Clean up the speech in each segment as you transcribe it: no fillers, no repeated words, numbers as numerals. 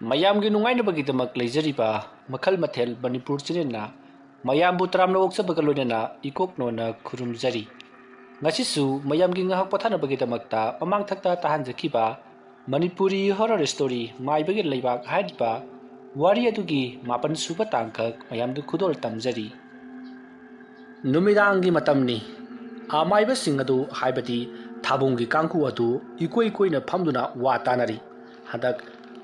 ꯃꯌꯥꯝꯒꯤ ꯅꯨꯡꯉꯥꯏꯅꯕꯒꯤꯗꯃꯛ ꯂꯩꯖꯔꯤꯕ ꯃꯈꯜ ꯃꯊꯦꯜ ꯃꯅꯤꯄꯨꯔ ꯆꯦꯅꯦꯜꯅ ꯃꯌꯥꯝꯕꯨ ꯇꯔꯥꯝꯅ ꯑꯣꯛꯆꯕꯒ ꯂꯣꯏꯅꯅ ꯏꯀꯣꯛꯅꯣꯅ ꯈꯨꯔꯨꯝꯖꯔꯤ ꯉꯁꯤꯁꯨ ꯃꯌꯥꯝꯒꯤ ꯉꯥꯏꯍꯥꯛ ꯄꯣꯊꯥꯅꯕꯒꯤꯗꯃꯛꯇ ꯃꯃꯥꯡꯊꯛꯇ ꯇꯥꯍꯟꯖꯈꯤꯕ ꯃꯅꯤꯄꯨꯔꯤ ꯍꯣꯔꯔ ꯁ꯭ꯇꯣꯔꯤ ꯃꯥꯏꯕꯒꯤ ꯂꯩꯕꯥꯛ ꯍꯥꯏꯔꯤꯕ ꯋꯥꯔꯤ ꯑꯗꯨꯒꯤ 7 ꯁꯨꯕ ꯇꯥꯡꯀꯛ ꯃꯌꯥꯝꯗꯨ ꯈꯨꯗꯣꯜ ꯇꯝꯖꯔꯤ ꯅꯨꯃꯤꯗꯥꯡꯒꯤ ꯃꯇꯝꯅꯤ ꯑꯃꯥꯏꯕꯁꯤꯡ ꯑꯗꯨ ꯍꯥꯏꯕꯗꯤ ꯊꯥꯕꯨꯡꯒꯤ ꯀꯥꯡꯈꯨ ꯑꯗꯨ ꯏꯀꯣꯏ ꯀꯣꯏꯅ ꯐꯝꯗꯨꯅ ꯋꯥ ꯇꯥꯅꯔꯤ ꯍꯟꯗꯛ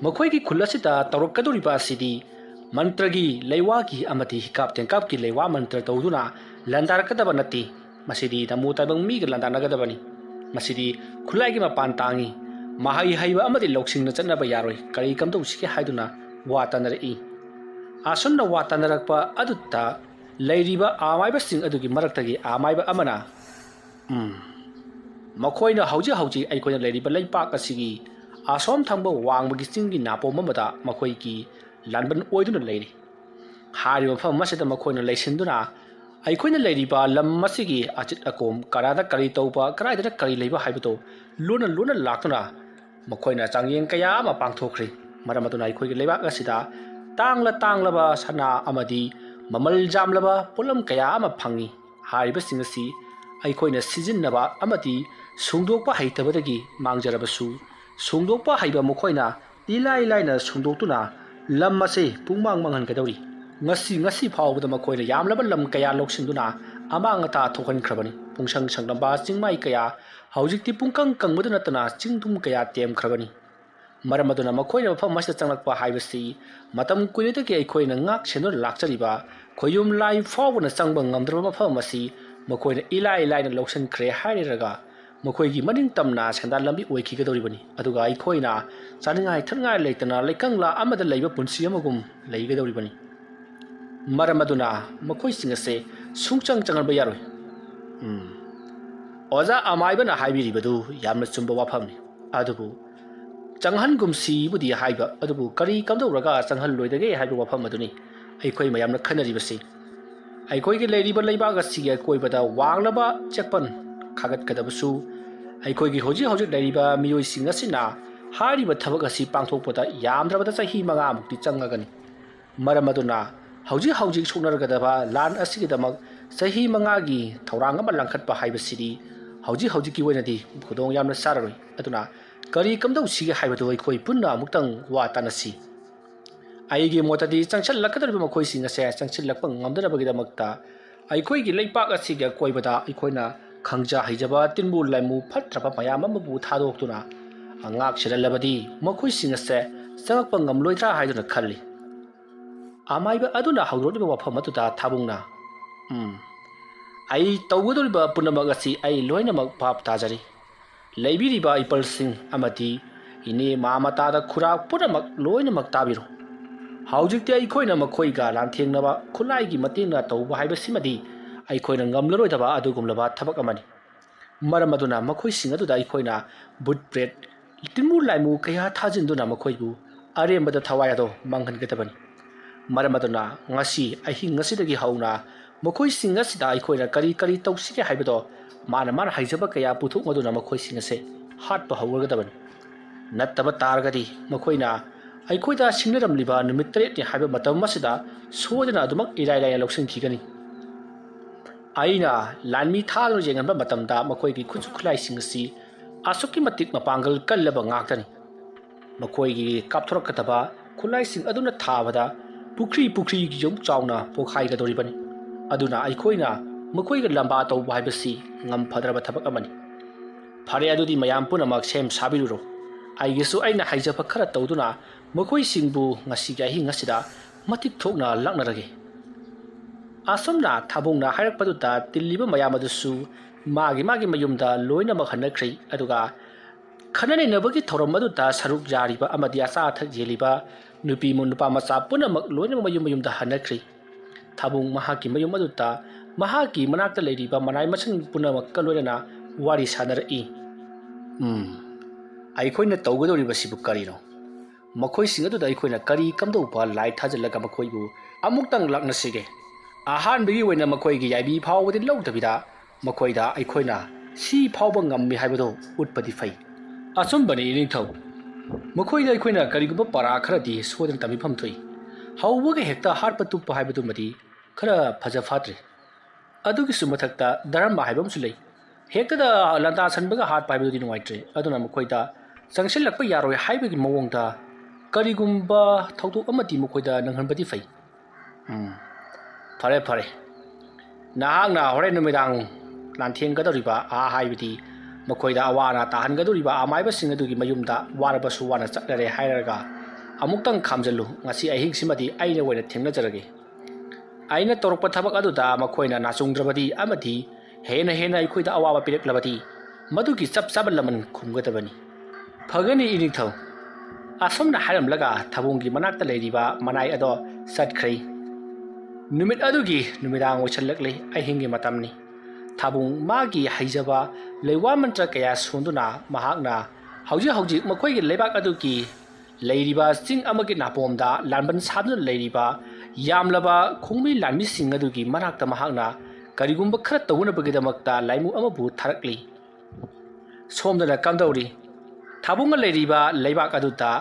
ꯃꯈꯣꯏꯒꯤ ꯈꯨꯜ ꯑꯁꯤꯗ ꯇꯧꯔꯛꯀꯗꯧꯔꯤꯕ ꯑꯁꯤꯗꯤ ꯃꯟꯇ꯭ꯔꯒꯤ ꯂꯩꯋꯥꯒꯤ ꯑꯃꯗꯤ ꯍꯤꯀꯥꯞ ꯇꯦꯡꯀꯥꯞꯀꯤ ꯂꯩꯋꯥ ꯃꯟꯇ꯭ꯔ ꯇꯧꯗꯨꯅ ꯂꯟꯗꯥꯔꯛꯀꯗꯕ ꯅꯠꯇꯦ ꯃꯁꯤꯗꯤ ꯅꯃꯨ ꯇꯥꯏꯕꯪ ꯃꯤꯒ ꯂꯥꯟꯗꯥꯅꯒꯗꯕꯅꯤ ꯃꯁꯤꯗꯤ ꯈꯨꯠꯂꯥꯏꯒꯤ ꯃꯄꯥꯟ ꯇꯥꯡꯉꯤ ꯃꯍꯩ ꯍꯩꯕ ꯑꯃꯗꯤ ꯂꯧꯁꯤꯡꯅ ꯆꯠꯅꯕ ꯌꯥꯔꯣꯏ ꯀꯔꯤ ꯀꯝꯗꯧꯁꯤꯒꯦ ꯍꯥꯏꯗꯨꯅ ꯋꯥ ꯇꯥꯅꯔꯛꯏ ꯑꯁꯨꯝꯅ ꯋꯥ ꯇꯥꯅꯔꯛꯄ ꯑꯗꯨꯗ ꯂꯩꯔꯤꯕ ꯑꯃꯥꯏꯕꯁꯤꯡ ꯑꯗꯨꯒꯤ ꯃꯔꯛꯇꯒꯤ ꯑꯃꯥꯏꯕ ꯑꯃꯅ ꯃꯈꯣꯏꯅ ꯍꯧꯖꯤꯛ ꯑꯩꯈꯣꯏꯅ ꯂꯩꯔꯤꯕ ꯂꯩꯄꯥꯛ ꯑꯁꯤꯒꯤ ꯑꯁꯣꯝ ꯊꯪꯕ ꯋꯥꯡꯕꯒꯤ ꯆꯤꯡꯒꯤ ꯅꯥꯄꯣꯝ ꯑꯃꯗ ꯃꯈꯣꯏꯒꯤ ꯂꯥꯟꯕꯟ ꯑꯣꯏꯗꯨꯅ ꯂꯩꯔꯤ ꯍꯥꯏꯔꯤꯕ ꯃꯐꯝ ꯑꯁꯤꯗ ꯃꯈꯣꯏꯅ ꯂꯩꯁꯤꯟꯗꯨꯅ ꯑꯩꯈꯣꯏꯅ ꯂꯩꯔꯤꯕ ꯂꯝ ꯑꯁꯤꯒꯤ ꯑꯆꯤꯠ ꯑꯀꯣꯝ ꯀꯔꯥꯗ ꯀꯔꯤ ꯇꯧꯕ ꯀꯔꯥꯏꯗ ꯀꯔꯤ ꯂꯩꯕ ꯍꯥꯏꯕꯗꯨ ꯂꯣꯟꯅ ꯂꯥꯛꯇꯨꯅ ꯃꯈꯣꯏꯅ ꯆꯥꯡꯌꯦꯡ ꯀꯌꯥ ꯑꯃ ꯄꯥꯡꯊꯣꯛꯈ꯭ꯔꯤ ꯃꯔꯝ ꯑꯗꯨꯅ ꯑꯩꯈꯣꯏꯒꯤ ꯂꯩꯕꯥꯛ ꯑꯁꯤꯗ ꯇꯥꯡꯂꯕ ꯁꯅꯥ ꯑꯃꯗꯤ ꯃꯃꯜ ꯌꯥꯝꯂꯕ ꯄꯣꯠꯂꯝ ꯀꯌా ꯑꯃ ꯐꯪꯏ ꯍꯥꯏꯔꯤꯕꯁꯤꯡ ꯑꯁꯤ ꯑꯩꯈꯣꯏꯅ ꯁꯤꯖꯤꯟꯅꯕ ꯑꯃꯗꯤ ꯁꯨꯡꯗꯣꯛꯄ ꯍꯩꯇꯕꯗꯒꯤ ꯃꯥꯡꯖꯔꯕꯁꯨ ꯁꯨꯡꯗꯣꯛꯄ ꯍꯩꯕ ꯃꯈꯣꯏꯅ ꯏꯂꯥꯏ ꯂꯥꯏꯅ ꯁꯨꯡꯗꯣꯛꯇꯨꯅ ꯂꯝ ꯑꯁꯤ ꯄꯨꯡꯃꯥꯡ ꯃꯥꯡꯍꯟꯒꯗꯧꯔꯤ ꯉꯁꯤ ꯐꯥꯎꯕꯗ ꯃꯈꯣꯏꯅ ꯌꯥꯝꯂꯕ ꯂꯝ ꯀꯌా ꯂꯧꯁꯤꯟꯗꯨꯅ ꯑꯃꯥꯡ ꯑꯇꯥ ꯊꯣꯛꯍꯟꯈ꯭ꯔꯕꯅꯤ ꯄꯨꯡꯁꯪ ꯁꯪꯂꯕ ꯆꯤꯡꯃꯥꯏ ꯀꯌా ꯍꯧꯖꯤꯛꯇꯤ ꯄꯨꯡꯀꯪ ꯀꯪꯕꯗ ꯅꯠꯇꯅ ꯆꯤꯡꯗꯨꯝ ꯀꯌా ꯇꯦꯝꯈ꯭ꯔꯕꯅꯤ ꯃꯔꯝ ꯑꯗꯨꯅ ꯃꯈꯣꯏꯅ ꯃꯐꯝ ꯑꯁꯤꯗ ꯆꯪꯂꯛꯄ ꯍꯥꯏꯕꯁꯤ ꯃꯇꯝ ꯀꯨꯏꯅꯗꯒꯤ ꯑꯩꯈꯣꯏꯅ ꯉꯥꯛ ꯁꯦꯟꯗꯨꯅ ꯂꯥꯛꯆꯔꯤꯕ ꯈꯣꯏꯌꯨꯝ ꯂꯥꯏ ꯐꯥꯎꯕꯅ ꯆꯪꯕ ꯉꯝꯗ꯭ꯔꯕ ꯃꯐꯝ ꯑꯁꯤ ꯃꯈꯣꯏꯅ ꯏꯂꯥꯏ ꯂꯥꯏꯅ ꯂꯧꯁꯤꯟꯈ꯭ꯔꯦ ꯍꯥꯏꯔꯒ ꯃꯈꯣꯏꯒꯤ ꯃꯅꯤꯡ ꯇꯝꯅ ꯁꯦꯟꯗꯥꯟ ꯂꯝꯕꯤ ꯑꯣꯏꯈꯤꯒꯗꯧꯔꯤꯕꯅꯤ ꯑꯗꯨꯒ ꯑꯩꯈꯣꯏꯅ ꯆꯥꯅꯤꯡꯉꯥꯏ ꯊꯛꯅꯤꯡꯉꯥꯏ ꯂꯩꯇꯅ ꯂꯩꯀꯪꯂꯥ ꯑꯃꯗ ꯂꯩꯕ ꯄꯨꯟꯁꯤ ꯑꯃꯒꯨꯝ ꯂꯩꯒꯗꯧꯔꯤꯕꯅꯤ ꯃꯔꯝ ꯑꯗꯨꯅ ꯃꯈꯣꯏꯁꯤꯡ ꯑꯁꯦ ꯁꯨꯡꯆꯪ ꯆꯪꯍꯟꯕ ꯌꯥꯔꯣꯏ ꯑꯣꯖꯥ ꯑꯃꯥꯏꯕꯅ ꯍꯥꯏꯕꯤꯔꯤꯕꯗꯨ ꯌꯥꯝꯅ ꯆꯨꯝꯕ ꯋꯥꯐꯝꯅꯤ ꯑꯗꯨꯕꯨ ꯆꯪꯍꯟꯒꯨꯝꯁꯤꯕꯨꯗꯤ ꯍꯥꯏꯕ ꯑꯗꯨꯕꯨ ꯀꯔꯤ ꯀꯝꯗꯧꯔꯒ ꯆꯪꯍꯜꯂꯣꯏꯗꯒꯦ ꯍꯥꯏꯕ ꯋꯥꯐꯝ ꯑꯗꯨꯅꯤ ꯑꯩꯈꯣই ꯃꯌꯥꯝꯅ ꯈꯟꯅꯔꯤꯕꯁꯤ ꯑꯩꯈꯣꯏꯒꯤ ꯂꯩꯔꯤꯕ ꯂꯩꯕꯥꯛ ꯑꯁꯤꯒꯤ ꯑꯀꯣꯏꯕꯗ ꯋꯥꯡꯂꯕ ꯆꯦꯛꯄꯟ ꯈꯥꯒꯠꯀꯗꯕꯁꯨ ꯑꯩꯈꯣꯏꯒꯤ ꯍꯧꯖꯤꯛ ꯂꯩꯔꯤꯕ ꯃꯤꯑꯣꯏꯁꯤꯡ ꯑꯁꯤꯅ ꯍꯥꯏꯔꯤꯕ ꯊꯕꯛ ꯑꯁꯤ ꯄꯥꯡꯊꯣꯛꯄꯗ ꯌꯥꯝꯗ꯭ꯔꯕꯗ ꯆꯍꯤ 5ꯃꯨꯛꯇꯤ ꯆꯪꯉꯒꯅꯤ ꯃꯔꯝ ꯑꯗꯨꯅ ꯍꯧꯖꯤꯛ ꯁꯣꯛꯅꯔꯒꯗꯕ ꯂꯥꯟ ꯑꯁꯤꯒꯤꯗꯃꯛ ꯆꯍꯤ 5ꯒꯤ ꯊꯧꯔꯥꯡ ꯑꯃ ꯂꯥꯡꯈꯠꯄ ꯍꯥꯏꯕꯁꯤꯗꯤ ꯍꯧꯖꯤꯛꯀꯤ ꯑꯣꯏꯅꯗꯤ ꯈꯨꯗꯣꯡ ꯌꯥꯝꯅ ꯆꯥꯔꯔꯣꯏ ꯑꯗꯨꯅ ꯀꯔꯤ ꯀꯝꯗꯧꯁꯤꯒꯦ ꯍꯥꯏꯕꯗꯨ ꯑꯩꯈꯣꯏ ꯄꯨꯟꯅ ꯑꯃꯨꯛꯇꯪ ꯋꯥ ꯇꯥꯟꯅꯁꯤ ꯑꯩꯒꯤ ꯃꯣꯠꯇꯗꯤ ꯆꯪꯁꯤꯜꯂꯛꯀꯗꯧꯔꯤꯕ ꯃꯈꯣꯏꯁꯤꯡ ꯑꯁꯦ ꯆꯪꯁꯤꯜꯂꯛꯄ ꯉꯝꯗꯅꯕꯒꯤꯗꯃꯛꯇ ꯑꯩꯈꯣꯏꯒꯤ ꯂꯩꯄꯥꯛ ꯑꯁꯤꯒꯤ ꯑꯀꯣꯏꯕꯗ ꯑꯩꯈꯣꯏꯅ ꯈꯪꯖ ꯍꯩꯖꯕ ꯇꯤꯟꯕꯨ ꯂꯩꯃꯨ ꯐꯠꯇ꯭ꯔꯕ ꯃꯌꯥꯝ ꯑꯃꯕꯨ ꯊꯥꯗꯣꯛꯇꯨꯅ ꯉꯥꯛ ꯁꯦꯜꯍꯜꯂꯕꯗꯤ ꯃꯈꯣꯏꯁꯤꯡ ꯑꯁꯦ ꯆꯪꯉꯛꯄ ꯉꯝꯂꯣꯏꯗ꯭ꯔꯥ ꯍꯥꯏꯗꯨꯅ ꯈꯜꯂꯤ ꯑꯃꯥꯏꯕ ꯑꯗꯨꯅ ꯍꯧꯗꯣꯛꯂꯤꯕ ꯋꯥꯐꯝ ꯑꯗꯨꯗ ꯊꯥꯕꯨꯡꯅ ꯑꯩ ꯇꯧꯒꯗꯧꯔꯤꯕ ꯄꯨꯝꯅꯃꯛ ꯑꯁꯤ ꯑꯩ ꯂꯣꯏꯅꯃꯛ ꯚꯥꯞ ꯇꯥꯖꯔꯤ ꯂꯩꯕꯤꯔꯤꯕ ꯏꯄꯜꯁꯤꯡ ꯑꯃꯗꯤ ꯏꯅꯦ ꯃꯥꯃꯇꯥꯗ ꯈꯨꯔꯥꯛ ꯄꯨꯝꯅꯃꯛ ꯂꯣꯏꯅꯃꯛ ꯇꯥꯕꯤꯔꯣ ꯍꯧꯖꯤꯛꯇꯤ ꯑꯩꯈꯣꯏꯅ ꯃꯈꯣꯏꯒ ꯂꯥꯟꯊꯦꯡꯅꯕ ꯈꯨꯠꯂꯥꯏꯒꯤ ꯃꯇꯦꯡꯅ ꯇꯧꯕ ꯍꯥꯏꯕꯁꯤꯃꯗꯤ ꯑꯩꯈꯣꯏꯅ ꯉꯝꯂꯔꯣꯏꯗꯕ ꯑꯗꯨꯒꯨꯝꯂꯕ ꯊꯕꯛ ꯑꯃꯅꯤ ꯃꯔꯝ ꯑꯗꯨꯅ ꯃꯈꯣꯏꯁꯤꯡ ꯑꯗꯨꯗ ꯑꯩꯈꯣꯏꯅ ꯕꯨꯠ ꯄ꯭ꯔꯦꯠ ꯇꯤꯟꯃꯨ ꯂꯥꯏꯃꯨ ꯀꯌꯥ ꯊꯥꯖꯤꯟꯗꯨꯅ ꯃꯈꯣꯏꯕꯨ ꯑꯔꯦꯝꯕꯗ ꯊꯋꯥꯏ ꯑꯗꯣ ꯃꯥꯡꯍꯟꯒꯗꯕꯅꯤ ꯃꯔꯝ ꯑꯗꯨꯅ ꯉꯁꯤ ꯑꯍꯤꯡ ꯑꯁꯤꯗꯒꯤ ꯍꯧꯅ ꯃꯈꯣꯏꯁꯤꯡ ꯑꯁꯤꯗ ꯑꯩꯈꯣꯏꯅ ꯀꯔꯤ ꯇꯧꯁꯤꯒꯦ ꯍꯥꯏꯕꯗꯣ ꯃꯥꯅ ꯍꯩꯖꯕ ꯀꯌꯥ ꯄꯨꯊꯣꯛꯃꯗꯨꯅ ꯃꯈꯣꯏꯁꯤꯡ ꯑꯁꯦ ꯍꯥꯠꯄ ꯍꯧꯔꯒꯗꯕꯅꯤ ꯅꯠꯇꯕ ꯇꯥꯔꯒꯗꯤ ꯃꯈꯣꯏꯅ ꯑꯩꯈꯣꯏꯗ ꯁꯤꯡꯅꯔꯝꯂꯤꯕ ꯅꯨꯃꯤꯠ 9ꯅꯤ ꯍꯥꯏꯕ ꯃꯇꯝ ꯑꯁꯤꯗ ꯁꯣꯏꯗꯅ ꯑꯗꯨꯃꯛ ꯏꯔꯥꯏ ꯂꯥꯏꯅ ꯂꯧꯁꯤꯟꯈꯤꯒꯅꯤ ꯑꯩꯅ ꯂꯥꯟꯃꯤ ꯊꯥꯗꯨꯅ ꯌꯦꯡꯍꯟꯕ ꯃꯇꯝꯗ ꯃꯈꯣꯏꯒꯤ ꯈꯨꯠꯁꯨ ꯈꯨꯠꯂꯥꯏꯁꯤꯡ ꯑꯁꯤ ꯑꯁꯨꯛꯀꯤ ꯃꯇꯤꯛ ꯃꯄꯥꯡꯒꯜ ꯀꯜꯂꯕ ꯉꯥꯛꯇꯅꯤ ꯃꯈꯣꯏꯒꯤ ꯀꯥꯞꯊꯣꯔꯛꯀꯗꯕ ꯈꯨꯠꯂꯥꯏꯁꯤꯡ ꯑꯗꯨꯅ ꯊꯥꯕꯗ ꯄꯨꯈ꯭ꯔꯤꯒꯤ ꯌꯨꯝ ꯆꯥꯎꯅ ꯄꯣꯈꯥꯏꯒꯗꯧꯔꯤꯕꯅꯤ ꯑꯗꯨꯅ ꯑꯩꯈꯣꯏꯅ ꯃꯈꯣꯏꯒ ꯂꯝꯕꯥ ꯇꯧꯕ ꯍꯥꯏꯕꯁꯤ ꯉꯝꯐꯗ꯭ꯔꯕ ꯊꯕꯛ ꯑꯃꯅꯤ ꯐꯔꯦ ꯑꯗꯨꯗꯤ ꯃꯌꯥꯝ ꯄꯨꯝꯅꯃꯛ ꯁꯦꯝ ꯁꯥꯕꯤꯔꯨꯔꯣ ꯑꯩꯒꯤꯁꯨ ꯑꯩꯅ ꯍꯩꯖꯕ ꯈꯔ ꯇꯧꯗꯨꯅ ꯃꯈꯣꯏꯁꯤꯡꯕꯨ ꯉꯁꯤꯒꯤ ꯑꯍꯤꯡ ꯑꯁꯤꯗ ꯃꯇꯤꯛ ꯊꯣꯛꯅ ꯂꯥꯛꯅꯔꯒꯦ ꯑꯁꯨꯝꯅ ꯊꯥꯕꯨꯡꯅ ꯍꯥꯏꯔꯛꯄꯗꯨꯗ ꯇꯤꯜꯂꯤꯕ ꯃꯌꯥꯝ ꯑꯗꯨꯁꯨ ꯃꯥꯒꯤ ꯃꯌꯨꯝꯗ ꯂꯣꯏꯅꯃꯛ ꯍꯟꯅꯈ꯭ꯔꯤ ꯑꯗꯨꯒ ꯈꯟꯅ ꯅꯩꯅꯕꯒꯤ ꯊꯧꯔꯝ ꯑꯗꯨꯗ ꯁꯔꯨꯛ ꯌꯥꯔꯤꯕ ꯑꯃꯗꯤ ꯑꯆꯥ ꯑꯊꯛ ꯌꯦꯜꯂꯤꯕ ꯅꯨꯄꯤ ꯅꯨꯄꯥ ꯃꯆꯥ ꯄꯨꯝꯅꯃꯛ ꯂꯣꯏꯅꯃꯛ ꯃꯌꯨꯝꯗ ꯍꯟꯅꯈ꯭ꯔꯤ ꯊꯥꯕꯨꯡ ꯃꯍꯥꯛꯀꯤ ꯃꯌꯨꯝ ꯑꯗꯨꯗ ꯃꯍꯥꯛꯀꯤ ꯃꯅꯥꯛꯇ ꯂꯩꯔꯤꯕ ꯃꯅꯥꯏ ꯃꯁꯤꯡ ꯄꯨꯝꯅꯃꯛꯀ ꯂꯣꯏꯅꯅ ꯋꯥꯔꯤ ꯁꯥꯅꯔꯛꯏ ꯑꯩꯈꯣꯏꯅ ꯇꯧꯒꯗꯧꯔꯤꯕꯁꯤꯕꯨ ꯀꯔꯤꯅꯣ ꯃꯈꯣꯏꯁꯤꯡ ꯑꯗꯨꯗ ꯑꯩꯈꯣꯏꯅ ꯀꯔꯤ ꯀꯝꯗꯧꯕ ꯂꯥꯏ ꯊꯥꯖꯤꯜꯂꯒ ꯃꯈꯣꯏꯕꯨ ꯑꯃꯨꯛꯇꯪ ꯂꯥꯛꯅꯁꯤꯒꯦ ꯑꯍꯥꯟꯕꯒꯤ ꯑꯣꯏꯅ ꯃꯈꯣꯏꯒꯤ ꯌꯥꯏꯕꯤ ꯐꯥꯎꯕꯗꯤ ꯂꯧꯗꯕꯤꯗ ꯃꯈꯣꯏꯗ ꯑꯩꯈꯣꯏꯅ ꯁꯤ ꯐꯥꯎꯕ ꯉꯝꯃꯤ ꯍꯥꯏꯕꯗꯨ ꯎꯠꯄꯗꯤ ꯐꯩ ꯑꯆꯨꯝꯕꯅꯤ ꯏꯅꯤꯡꯊꯧ ꯃꯈꯣꯏꯗ ꯑꯩꯈꯣꯏꯅ ꯀꯔꯤꯒꯨꯝꯕ ꯄꯥꯔꯥ ꯈꯔꯗꯤ ꯁꯣꯏꯗꯅ ꯇꯝꯕꯤꯐꯝ ꯊꯣꯛꯏ ꯍꯧꯕꯒ ꯍꯦꯛꯇ ꯍꯥꯠꯄ ꯇꯨꯞꯄ ꯍꯥꯏꯕꯗꯨꯃꯗꯤ ꯈꯔ ꯐꯖ ꯐꯥꯠꯇ꯭ꯔꯤ ꯑꯗꯨꯒꯤꯁꯨ ꯃꯊꯛꯇ ꯙꯔꯃ ꯍꯥꯏꯕ ꯑꯃꯁꯨ ꯂꯩ ꯍꯦꯛꯇꯗ ꯂꯟꯗꯥ ꯁꯟꯕꯒ ꯍꯥꯠꯄ ꯍꯥꯏꯕꯗꯨꯗꯤ ꯅꯨꯡꯉꯥꯏꯇ꯭ꯔꯦ ꯑꯗꯨꯅ ꯃꯈꯣꯏꯗ ꯆꯪꯁꯤꯜꯂꯛꯄ ꯌꯥꯔꯣꯏ ꯍꯥꯏꯕꯒꯤ ꯃꯑꯣꯡꯗ ꯀꯔꯤꯒꯨꯝꯕ ꯊꯧꯗꯣꯛ ꯑꯃꯗꯤ ꯃꯈꯣꯏꯗ ꯅꯪꯍꯟꯕꯗꯤ ꯐꯩ ꯐꯔꯦ ꯐꯔꯦ ꯅꯍꯥꯛꯅ ꯍꯣꯔꯦꯟ ꯅꯨꯃꯤꯗꯥꯡ ꯂꯥꯟꯊꯦꯡꯒꯗꯧꯔꯤꯕ ꯍꯥꯏꯕꯗꯤ ꯃꯈꯣꯏꯗ ꯑꯋꯥ ꯑꯅꯥ ꯇꯥꯍꯟꯒꯗꯧꯔꯤꯕ ꯑꯃꯥꯏꯕꯁꯤꯡ ꯑꯗꯨꯒꯤ ꯃꯌꯨꯝꯗ ꯋꯥꯔꯕꯁꯨ ꯋꯥꯅ ꯆꯠꯂꯔꯦ ꯍꯥꯏꯔꯒ ꯑꯃꯨꯛꯇꯪ ꯈꯥꯝꯖꯜꯂꯨ ꯉꯁꯤ ꯑꯍꯤꯡꯁꯤꯃꯗꯤ ꯑꯩꯅ ꯑꯣꯏꯅ ꯊꯦꯡꯅꯖꯔꯒꯦ ꯑꯩꯅ ꯇꯧꯔꯛꯄ ꯊꯕꯛ ꯑꯗꯨꯗ ꯃꯈꯣꯏꯅ ꯅꯥꯆꯨꯡꯗ꯭ꯔꯕꯗꯤ ꯑꯃꯗꯤ ꯍꯦꯟꯅ ꯑꯩꯈꯣꯏꯗ ꯑꯋꯥꯕ ꯄꯤꯔꯛꯂꯕꯗꯤ ꯃꯗꯨꯒꯤ ꯆꯞ ꯆꯥꯕ ꯂꯃꯟ ꯈꯨꯝꯒꯗꯕꯅꯤ ꯐꯒꯅꯤ ꯏꯅꯤꯡꯊꯧ ꯑꯁꯨꯝꯅ ꯍꯥꯏꯔꯝꯂꯒ ꯊꯥꯕꯨꯡꯒꯤ ꯃꯅꯥꯛꯇ ꯂꯩꯔꯤꯕ ꯃꯅꯥꯏ ꯑꯗꯣ ꯆꯠꯈ꯭ꯔꯦ ꯅꯨꯃꯤꯠ ꯑꯗꯨꯒꯤ ꯅꯨꯃꯤꯗꯥꯡ ꯑꯣꯏꯁꯜꯂꯛꯂꯦ ꯑꯍꯤꯡꯒꯤ ꯃꯇꯝꯅꯤ ꯊꯥꯕꯨꯡ ꯃꯥꯒꯤ ꯍꯩꯖꯕ ꯂꯩꯋꯥ ꯃꯟꯇ꯭ꯔ ꯀꯌꯥ ꯁꯣꯟꯗꯨꯅ ꯃꯍꯥꯛꯅ ꯍꯧꯖꯤꯛ ꯃꯈꯣꯏꯒꯤ ꯂꯩꯕꯥꯛ ꯑꯗꯨꯒꯤ ꯂꯩꯔꯤꯕ ꯆꯤꯡ ꯑꯃꯒꯤ ꯅꯥꯄꯣꯝꯗ ꯂꯥꯟꯕꯟ ꯁꯥꯗꯨꯅ ꯂꯩꯔꯤꯕ ꯌꯥꯝꯂꯕ ꯈꯣꯡꯕꯤ ꯂꯥꯟꯃꯤꯁꯤꯡ ꯑꯗꯨꯒꯤ ꯃꯅꯥꯛꯇ ꯃꯍꯥꯛꯅ ꯀꯔꯤꯒꯨꯝꯕ ꯈꯔ ꯇꯧꯅꯕꯒꯤꯗꯃꯛꯇ ꯂꯥꯏꯃꯨ ꯑꯃꯕꯨ ꯊꯥꯔꯛꯂꯤ ꯁꯣꯝꯗꯅ ꯀꯝꯗꯧꯔꯤ ꯊꯥꯕꯨꯡꯅ ꯂꯩꯔꯤꯕ ꯂꯩꯕꯥꯛ ꯑꯗꯨꯗ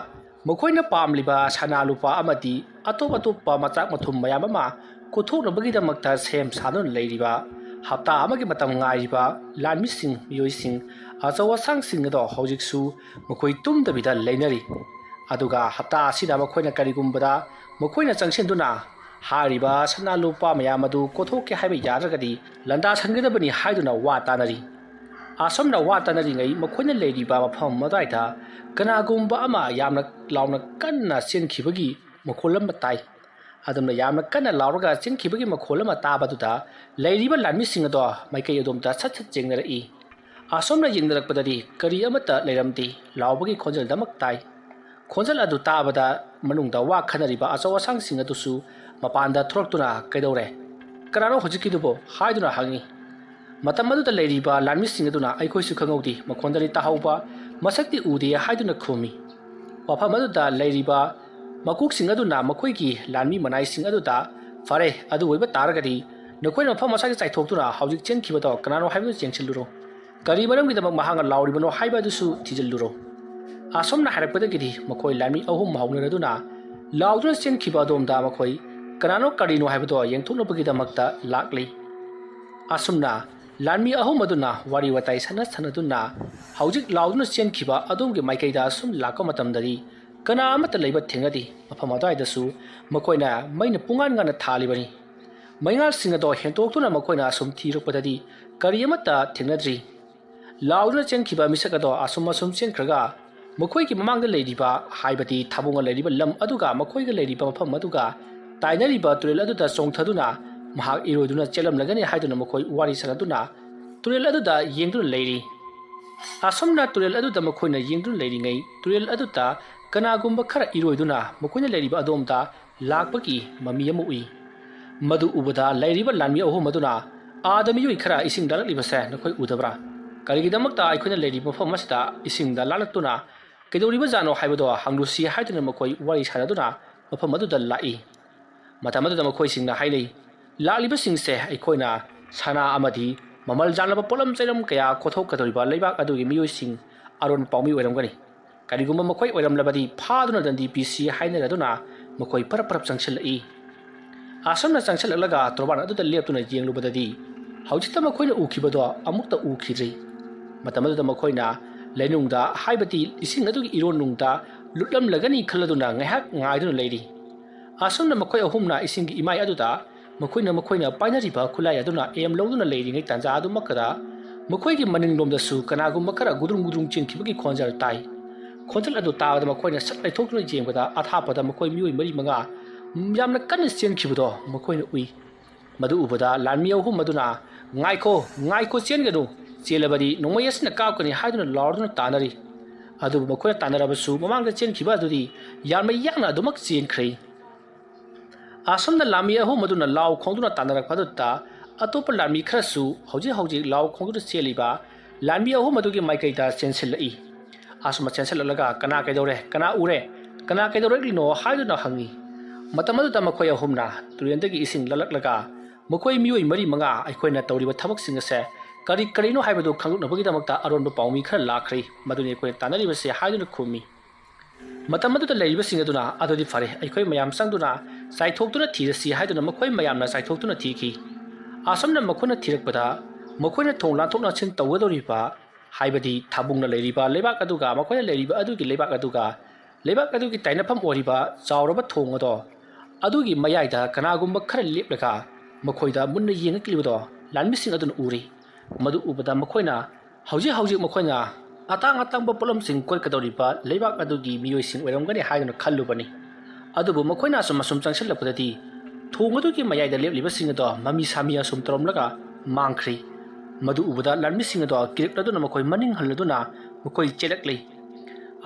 ꯃꯈꯣꯏꯅ ꯄꯥꯝꯂꯤꯕ ꯁꯅꯥ ꯂꯨꯄꯥ ꯑꯃꯗꯤ ꯑꯇꯣꯞꯄ ꯃꯆꯥꯛ ꯃꯊꯨꯝ ꯃꯌꯥꯝ ꯑꯃ ꯀꯣꯊꯣꯛꯅꯕꯒꯤꯗꯃꯛꯇ ꯁꯦꯝ ꯁꯥꯗꯨꯅ ꯂꯩꯔꯤꯕ ꯍꯞꯇꯥ ꯑꯃꯒꯤ ꯃꯇꯝ ꯉꯥꯏꯔꯤꯕ ꯂꯥꯟꯃꯤꯁꯤꯡ ꯃꯤꯑꯣꯏꯁꯤꯡ ꯑꯆꯧ ꯑꯁꯥꯡꯁꯤꯡ ꯑꯗꯣ ꯍꯧꯖꯤꯛꯁꯨ ꯃꯈꯣꯏ ꯇꯨꯝꯗꯕꯤꯗ ꯂꯩꯅꯔꯤ ꯑꯗꯨꯒ ꯍꯞꯇꯥ ꯑꯁꯤꯗ ꯃꯈꯣꯏꯅ ꯀꯔꯤꯒꯨꯝꯕꯗ ꯃꯈꯣꯏꯅ ꯆꯪꯁꯤꯟꯗꯨꯅ ꯍꯥꯏꯔꯤꯕ ꯁꯅꯥ ꯂꯨꯄꯥ ꯃꯌꯥꯝ ꯑꯗꯨ ꯀꯣꯊꯣꯛꯀꯦ ꯍꯥꯏꯕ ꯌꯥꯗ꯭ꯔꯒꯗꯤ ꯂꯟꯗꯥꯁꯟꯒꯗꯕꯅꯤ ꯍꯥꯏꯗꯨꯅ ꯋꯥ ꯇꯥꯅꯔꯤ ꯑꯁꯣꯝꯅ ꯋꯥ ꯇꯥꯅꯔꯤꯉꯩ ꯃꯈꯣꯏꯅ ꯂꯩꯔꯤꯕ ꯃꯐꯝ ꯑꯗꯨꯋꯥꯏꯗ ꯀꯅꯥꯒꯨꯝꯕ ꯑꯃ ꯌꯥꯝꯅ ꯂꯥꯎꯅ ꯀꯟꯅ ꯆꯦꯟꯈꯤꯕꯒꯤ ꯃꯈꯣꯜ ꯑꯃ ꯇꯥꯏ ꯑꯗꯨꯝꯅ ꯌꯥꯝꯅ ꯀꯟꯅ ꯂꯥꯎꯔꯒ ꯆꯦꯟꯈꯤꯕꯒꯤ ꯃꯈꯣꯜ ꯑꯃ ꯇꯥꯕꯗꯨꯗ ꯂꯩꯔꯤꯕ ꯂꯥꯟꯃꯤꯁꯤꯡ ꯑꯗꯣ ꯃꯥꯏꯀꯩ ꯑꯗꯣꯝꯗ ꯁꯠ ꯌꯦꯡꯅꯔꯛꯏ ꯑꯁꯣꯝꯅ ꯌꯦꯡꯅꯔꯛꯄꯗꯗꯤ ꯀꯔꯤ ꯑꯃꯠꯇ ꯂꯩꯔꯝꯗꯦ ꯂꯥꯎꯕꯒꯤ ꯈꯣꯟꯖꯦꯜꯗꯃꯛ ꯇꯥꯏ ꯈꯣꯟꯖꯦꯜ ꯑꯗꯨ ꯇꯥꯕꯗ ꯃꯅꯨꯡꯗ ꯋꯥ ꯈꯟꯅꯔꯤꯕ ꯑꯆꯧ ꯑꯁꯥꯡꯁꯤꯡ ꯑꯗꯨꯁꯨ ꯃꯄꯥꯟꯗ ꯊꯣꯔꯛꯇꯨꯅ ꯀꯩꯗꯧꯔꯦ ꯀꯅꯥꯅꯣ ꯍꯧꯖꯤꯛꯀꯤꯗꯨꯕꯣ ꯍꯥꯏꯗꯨꯅ ꯍꯪꯉꯤ ꯃꯇꯝ ꯑꯗꯨꯗ ꯂꯩꯔꯤꯕ ꯂꯥꯟꯃꯤꯁꯤꯡ ꯑꯗꯨꯅ ꯑꯩꯈꯣꯏꯁꯨ ꯈꯪꯍꯧꯗꯦ ꯃꯈꯣꯟꯗꯗꯤ ꯇꯥꯍꯧꯕ ꯃꯁꯛꯇꯤ ꯎꯗꯦ ꯍꯥꯏꯗꯨꯅ ꯈꯨꯝꯃꯤ ꯋꯥꯐꯝ ꯑꯗꯨꯗ ꯂꯩꯔꯤꯕ ꯃꯀꯣꯛꯁꯤꯡ ꯑꯗꯨꯅ ꯃꯈꯣꯏꯒꯤ ꯂꯥꯟꯃꯤ ꯃꯅꯥꯏꯁꯤꯡ ꯑꯗꯨꯗ ꯐꯔꯦ ꯑꯗꯨ ꯑꯣꯏꯕ ꯇꯥꯔꯒꯗꯤ ꯅꯈꯣꯏꯅ ꯃꯐꯝ ꯑꯁꯥꯏꯗ ꯆꯥꯏꯊꯣꯛꯇꯨꯅ ꯍꯧꯖꯤꯛ ꯆꯦꯟꯈꯤꯕꯗꯣ ꯀꯅꯥꯅꯣ ꯍꯥꯏꯕꯗꯨ ꯌꯦꯡꯁꯤꯜꯂꯨꯔꯣ ꯀꯔꯤ ꯃꯔꯝꯒꯤꯗꯃꯛ ꯃꯍꯥꯛꯅ ꯂꯥꯎꯔꯤꯕꯅꯣ ꯍꯥꯏꯕ ꯑꯗꯨꯁꯨ ꯊꯤꯖꯤꯜꯂꯨꯔꯣ ꯑꯁꯣꯝꯅ ꯍꯥꯏꯔꯛꯄꯗꯒꯤꯗꯤ ꯃꯈꯣꯏ ꯂꯥꯟꯃꯤ ꯑꯍꯨꯝ ꯍꯧꯅꯔꯗꯨꯅ ꯂꯥꯎꯗꯨꯅ ꯆꯦꯟꯈꯤꯕ ꯑꯗꯣꯝꯗ ꯃꯈꯣꯏ ꯀꯅꯥꯅꯣ ꯀꯔꯤꯅꯣ ꯍꯥꯏꯕꯗꯣ ꯌꯦꯡꯊꯣꯛꯅꯕꯒꯤꯗꯃꯛꯇ ꯂꯥꯛꯂꯤ ꯑꯁꯨꯝꯅ ꯂꯥꯟꯃꯤ ꯑꯍꯨꯝ ꯑꯗꯨꯅ ꯋꯥꯔꯤ ꯋꯥꯇꯥꯏ ꯁꯥꯟꯅꯗꯨꯅ ꯍꯧꯖꯤꯛ ꯂꯥꯎꯗꯨꯅ ꯆꯦꯟꯈꯤꯕ ꯑꯗꯣꯝꯒꯤ ꯃꯥꯏꯀꯩꯗ ꯁꯨꯝ ꯂꯥꯛꯄ ꯃꯇꯝꯗꯗꯤ ꯀꯅꯥ ꯑꯃꯠꯇ ꯂꯩꯕ ꯊꯦꯡꯅꯗꯦ ꯃꯐꯝ ꯑꯗꯨꯋꯥꯏꯗꯁꯨ ꯃꯈꯣꯏꯅ ꯃꯩꯅ ꯄꯨꯡꯉꯥꯟ ꯉꯥꯟꯅ ꯊꯥꯜꯂꯤꯕꯅꯤ ꯃꯩꯉꯥꯜꯁꯤꯡ ꯑꯗꯣ ꯍꯦꯟꯇꯣꯛꯇꯨꯅ ꯃꯈꯣꯏꯅ ꯑꯁꯨꯝ ꯊꯤꯔꯛꯄꯗꯗꯤ ꯀꯔꯤ ꯑꯃꯠꯇ ꯊꯦꯡꯅꯗ꯭ꯔꯤ ꯂꯥꯎꯗꯨꯅ ꯆꯦꯟꯈꯤꯕ ꯃꯤꯁꯛ ꯑꯗꯣ ꯑꯁꯨꯝ ꯆꯦꯟꯈ꯭ꯔꯒ ꯃꯈꯣꯏꯒꯤ ꯃꯃꯥꯡꯗ ꯂꯩꯔꯤꯕ ꯍꯥꯏꯕꯗꯤ ꯊꯥꯕꯨꯡꯅ ꯂꯩꯔꯤꯕ ꯂꯝ ꯑꯗꯨꯒ ꯃꯈꯣꯏꯒ ꯂꯩꯔꯤꯕ ꯃꯐꯝ ꯑꯗꯨꯒ ꯇꯥꯏꯅꯔꯤꯕ ꯇꯨꯔꯦꯜ ꯑꯗꯨꯗ ꯆꯣꯡꯊꯗꯨꯅ ꯃꯍꯥꯛ ꯏꯔꯣꯏꯗꯨꯅ ꯆꯦꯜꯂꯝꯂꯒꯅꯤ ꯍꯥꯏꯗꯨꯅ ꯃꯈꯣꯏ ꯋꯥꯔꯤ ꯁꯥꯟꯅꯗꯨꯅ ꯇꯨꯔꯦꯜ ꯑꯗꯨꯗ ꯌꯦꯡꯗꯨꯅ ꯂꯩꯔꯤ ꯑꯁꯣꯝꯅ ꯇꯨꯔꯦꯜ ꯑꯗꯨꯗ ꯃꯈꯣꯏꯅ ꯌꯦꯡꯗꯨꯅ ꯂꯩꯔꯤꯉꯩ ꯇꯨꯔꯦꯜ ꯑꯗꯨꯗ ꯀꯅꯥꯒꯨꯝꯕ ꯈꯔ ꯏꯔꯣꯏꯗꯨꯅ ꯃꯈꯣꯏꯅ ꯂꯩꯔꯤꯕ ꯑꯗꯣꯝꯗ ꯂꯥꯛꯄꯒꯤ ꯃꯃꯤ ꯑꯃ ꯎꯏ ꯃꯗꯨ ꯎꯕꯗ ꯂꯩꯔꯤꯕ ꯂꯥꯟꯃꯤ ꯑꯍꯨꯝ ꯑꯗꯨꯅ ꯑꯥꯗ ꯃꯤꯑꯣꯏ ꯈꯔ ꯏꯁꯤꯡꯗ ꯂꯥꯛꯂꯤꯕꯁꯦ ꯅꯈꯣꯏ ꯎꯗꯕ꯭ꯔꯥ ꯀꯔꯤꯒꯤꯗꯃꯛꯇ ꯑꯩꯈꯣꯏꯅ ꯂꯩꯔꯤꯕ ꯃꯐꯝ ꯑꯁꯤꯗ ꯏꯁꯤꯡꯗ ꯂꯥꯛꯂꯛꯇꯨꯅ ꯀꯩꯗꯧꯔꯤꯕꯖꯥꯠꯅꯣ ꯍꯥꯏꯕꯗꯣ ꯍꯪꯂꯨꯁꯤ ꯍꯥꯏꯗꯨꯅ ꯃꯈꯣꯏ ꯋꯥꯔꯤ ꯁꯥꯟꯅꯗꯨꯅ ꯃꯐꯝ ꯑꯗꯨꯗ ꯂꯥꯛꯏ ꯃꯇꯝ ꯑꯗꯨꯗ ꯃꯈꯣꯏꯁꯤꯡꯅ ꯍꯥꯏꯅꯩ ꯂꯥꯛꯂꯤꯕꯁꯤꯡꯁꯦ ꯑꯩꯈꯣꯏꯅ ꯁꯅꯥ ꯑꯃꯗꯤ ꯃꯃꯜ ꯌꯥꯝꯂꯕ ꯄꯣꯠꯂꯝ ꯆꯩꯔꯝ ꯀꯌా ꯀꯣꯊꯣꯛꯀꯗꯧꯔꯤꯕ ꯂꯩꯕꯥꯛ ꯑꯗꯨꯒꯤ ꯃꯤꯑꯣꯏꯁꯤꯡ ꯑꯔꯣꯟ ꯄꯥꯎꯃꯤ ꯑꯣꯏꯔꯝꯒꯅꯤ ꯀꯔꯤꯒꯨꯝꯕ ꯃꯈꯣꯏ ꯑꯣꯏꯔꯝꯂꯕꯗꯤ ꯐꯥꯗꯨꯅ ꯗꯟꯗꯤ ꯄꯤꯁꯤ ꯍꯥꯏꯅꯔꯗꯨꯅ ꯃꯈꯣꯏ ꯄꯔꯞ ꯆꯪꯁꯤꯜꯂꯛꯏ ꯑꯁꯣꯝꯅ ꯆꯪꯁꯤꯜꯂꯛꯂꯒ ꯇꯣꯔꯕꯥꯟ ꯑꯗꯨꯗ ꯂꯦꯞꯇꯨꯅ ꯌꯦꯡꯂꯨꯕꯗꯗꯤ ꯍꯧꯖꯤꯛꯇ ꯃꯈꯣꯏꯅ ꯎꯈꯤꯕꯗꯣ ꯑꯃꯨꯛꯇ ꯎꯈꯤꯗ꯭ꯔꯤ ꯃꯇꯝ ꯑꯗꯨꯗ ꯃꯈꯣꯏꯅ ꯂꯩꯅꯨꯡꯗ ꯍꯥꯏꯕꯗꯤ ꯏꯁꯤꯡ ꯑꯗꯨꯒꯤ ꯏꯔꯣꯟꯅꯨꯡꯗ ꯂꯨꯞꯂꯝꯂꯒꯅꯤ ꯈꯜꯂꯗꯨꯅ ꯉꯥꯏꯍꯥꯛ ꯉꯥꯏꯗꯨꯅ ꯂꯩꯔꯤ ꯑꯁꯣꯝꯅ ꯃꯈꯣꯏ ꯑꯍꯨꯝꯅ ꯏꯁꯤꯡꯒꯤ ꯏꯃꯥꯏ ꯑꯗꯨꯗ ꯃꯈꯣꯏꯅ ꯄꯥꯏꯅꯔꯤꯕ ꯈꯨꯠꯂꯥꯏ ꯑꯗꯨꯅ ꯑꯦꯝ ꯂꯧꯗꯨꯅ ꯂꯩꯔꯤꯉꯩ ꯇꯥꯟꯖꯥ ꯑꯗꯨꯃꯛꯇꯗ ꯃꯈꯣꯏꯒꯤ ꯃꯅꯤꯡꯂꯣꯝꯗꯁꯨ ꯀꯅꯥꯒꯨꯝꯕ ꯈꯔ ꯒꯨꯗ꯭ꯔꯨꯡ ꯆꯦꯟꯈꯤꯕꯒꯤ ꯈꯣꯟꯖꯦꯜ ꯇꯥꯏ ꯈꯣꯟꯖꯦꯜ ꯑꯗꯨ ꯇꯥꯕꯗ ꯃꯈꯣꯏꯅ ꯁꯠ ꯂꯩꯊꯣꯛꯇꯨꯅ ꯌꯦꯡꯕꯗ ꯑꯊꯥꯞꯄꯗ ꯃꯈꯣꯏ ꯃꯤꯑꯣꯏ ꯃꯔꯤ ꯃꯉꯥ ꯌꯥꯝꯅ ꯀꯟꯅ ꯆꯦꯟꯈꯤꯕꯗꯣ ꯃꯈꯣꯏꯅ ꯎꯏ ꯃꯗꯨ ꯎꯕꯗ ꯂꯥꯟꯃꯤ ꯑꯍꯨꯝ ꯑꯗꯨꯅ ꯉꯥꯏꯈꯣ ꯆꯦꯟꯒꯅꯨ ꯆꯦꯜꯂꯕꯗꯤ ꯅꯣꯡꯃꯩ ꯑꯁꯤꯅ ꯀꯥꯞꯀꯅꯤ ꯍꯥꯏꯗꯨꯅ ꯂꯥꯎꯔꯗꯨꯅ ꯇꯥꯟꯅꯔꯤ ꯑꯗꯨꯕꯨ ꯃꯈꯣꯏꯅ ꯇꯥꯟꯅꯔꯕꯁꯨ ꯃꯃꯥꯡꯗ ꯆꯦꯟꯈꯤꯕ ꯑꯗꯨꯗꯤ ꯌꯥꯝꯅ ꯌꯥꯡꯅ ꯑꯗꯨꯃꯛ ꯆꯦꯟꯈ꯭ꯔꯦ ꯑꯁꯣꯝꯗ ꯂꯥꯟꯃꯤ ꯑꯍꯨꯝ ꯑꯗꯨꯅ ꯂꯥꯎ ꯈꯣꯡꯗꯨꯅ ꯇꯥꯟꯅꯔꯛꯄ ꯑꯗꯨꯗ ꯑꯇꯣꯞꯄ ꯂꯥꯟꯃꯤ ꯈꯔꯁꯨ ꯍꯧꯖꯤꯛ ꯂꯥꯎ ꯈꯣꯡꯗꯨꯅ ꯆꯦꯜꯂꯤꯕ ꯂꯥꯟꯃꯤ ꯑꯍꯨꯝ ꯑꯗꯨꯒꯤ ꯃꯥꯏꯀꯩꯗ ꯆꯦꯟꯁꯤꯜꯂꯛꯏ ꯑꯁꯨꯝꯅ ꯆꯦꯟꯁꯤꯜꯂꯛꯂꯒ ꯀꯅꯥ ꯀꯩꯗꯧꯔꯦ ꯀꯅꯥ ꯎꯔꯦ ꯀꯅꯥ ꯀꯩꯗꯧꯔꯛꯂꯤꯅꯣ ꯍꯥꯏꯗꯨꯅ ꯍꯪꯉꯤ ꯃꯇꯝ ꯑꯗꯨꯗ ꯃꯈꯣꯏ ꯑꯍꯨꯝꯅ ꯇꯨꯔꯦꯟꯗꯒꯤ ꯏꯁꯤꯡ ꯂꯛꯂꯛꯂꯒ ꯃꯈꯣꯏ ꯃꯤꯑꯣꯏ ꯃꯔꯤ ꯃꯉꯥ ꯑꯩꯈꯣꯏꯅ ꯇꯧꯔꯤꯕ ꯊꯕꯛꯁꯤꯡ ꯑꯁꯦ ꯀꯔꯤꯅꯣ ꯍꯥꯏꯕꯗꯨ ꯈꯪꯗꯣꯛꯅꯕꯒꯤꯗꯃꯛꯇ ꯑꯔꯣꯟꯕ ꯄꯥꯎꯃꯤ ꯈꯔ ꯂꯥꯛꯈ꯭ꯔꯦ ꯃꯗꯨꯅꯤ ꯑꯩꯈꯣꯏꯅ ꯇꯥꯟꯅꯔꯤꯕꯁꯦ ꯍꯥꯏꯗꯨꯅ ꯈꯨꯝꯃꯤ ꯃꯇꯝ ꯑꯗꯨꯗ ꯂꯩꯔꯤꯕꯁꯤꯡ ꯑꯗꯨꯅ ꯑꯗꯨꯗꯤ ꯐꯔꯦ ꯑꯩꯈꯣꯏ ꯃꯌꯥꯝ ꯆꯪꯗꯨꯅ ꯆꯥꯏꯊꯣꯛꯇꯨꯅ ꯊꯤꯔꯁꯤ ꯍꯥꯏꯗꯨꯅ ꯃꯈꯣꯏ ꯃꯌꯥꯝꯅ ꯆꯥꯏꯊꯣꯛꯇꯨꯅ ꯊꯤꯈꯤ ꯑꯁꯨꯝꯅ ꯃꯈꯣꯏꯅ ꯊꯤꯔꯛꯄꯗ ꯃꯈꯣꯏꯅ ꯊꯣꯡ ꯂꯥꯟꯊꯣꯛ ꯂꯥꯟꯁꯤꯟ ꯇꯧꯒꯗꯧꯔꯤꯕ ꯍꯥꯏꯕꯗꯤ ꯊꯥꯕꯨꯡꯅ ꯂꯩꯔꯤꯕ ꯂꯩꯕꯥꯛ ꯑꯗꯨꯒ ꯃꯈꯣꯏꯅ ꯂꯩꯔꯤꯕ ꯑꯗꯨꯒꯤ ꯂꯩꯕꯥꯛ ꯑꯗꯨꯒꯤ ꯇꯥꯏꯅꯐꯝ ꯑꯣꯏꯔꯤꯕ ꯆꯥꯎꯔꯕ ꯊꯣꯡ ꯑꯗꯣ ꯑꯗꯨꯒꯤ ꯃꯌꯥꯏꯗ ꯀꯅꯥꯒꯨꯝꯕ ꯈꯔ ꯂꯦꯞꯂꯒ ꯃꯈꯣꯏꯗ ꯃꯨꯟꯅ ꯌꯦꯡꯂꯛꯂꯤꯕꯗꯣ ꯂꯥꯟꯃꯤꯁꯤꯡ ꯑꯗꯨꯅ ꯎꯔꯤ ꯃꯗꯨ ꯎꯕꯗ ꯃꯈꯣꯏꯅ ꯍꯧꯖꯤꯛ ꯃꯈꯣꯏꯅ ꯑꯇꯥꯡꯕ ꯄꯣꯠꯂꯝꯁꯤꯡ ꯀꯣꯠꯀꯗꯧꯔꯤꯕ ꯂꯩꯕꯥꯛ ꯑꯗꯨꯒꯤ ꯃꯤꯑꯣꯏꯁꯤꯡ ꯑꯣꯏꯔꯝꯒꯅꯤ ꯍꯥꯏꯗꯨꯅ ꯈꯜꯂꯨꯕꯅꯤ ꯑꯗꯨꯕꯨ ꯃꯈꯣꯏꯅ ꯑꯁꯨꯝ ꯆꯪꯁꯤꯜꯂꯛꯄꯗꯗꯤ ꯊꯣꯡ ꯑꯗꯨꯒꯤ ꯃꯌꯥꯏꯗ ꯂꯦꯞꯂꯤꯕꯁꯤꯡ ꯑꯗꯣ ꯃꯃꯤ ꯁꯥꯃꯤ ꯑꯁꯨꯝ ꯇꯧꯔꯝꯂꯒ ꯃꯥꯡꯈ꯭ꯔꯤ ꯃꯗꯨ ꯎꯕꯗ ꯂꯥꯟꯃꯤꯁꯤꯡ ꯑꯗꯣ ꯀꯤꯔꯛꯂꯗꯨꯅ ꯃꯈꯣꯏ ꯃꯅꯤꯡ ꯍꯜꯂꯗꯨꯅ ꯃꯈꯣꯏ ꯆꯦꯜꯂꯛꯂꯤ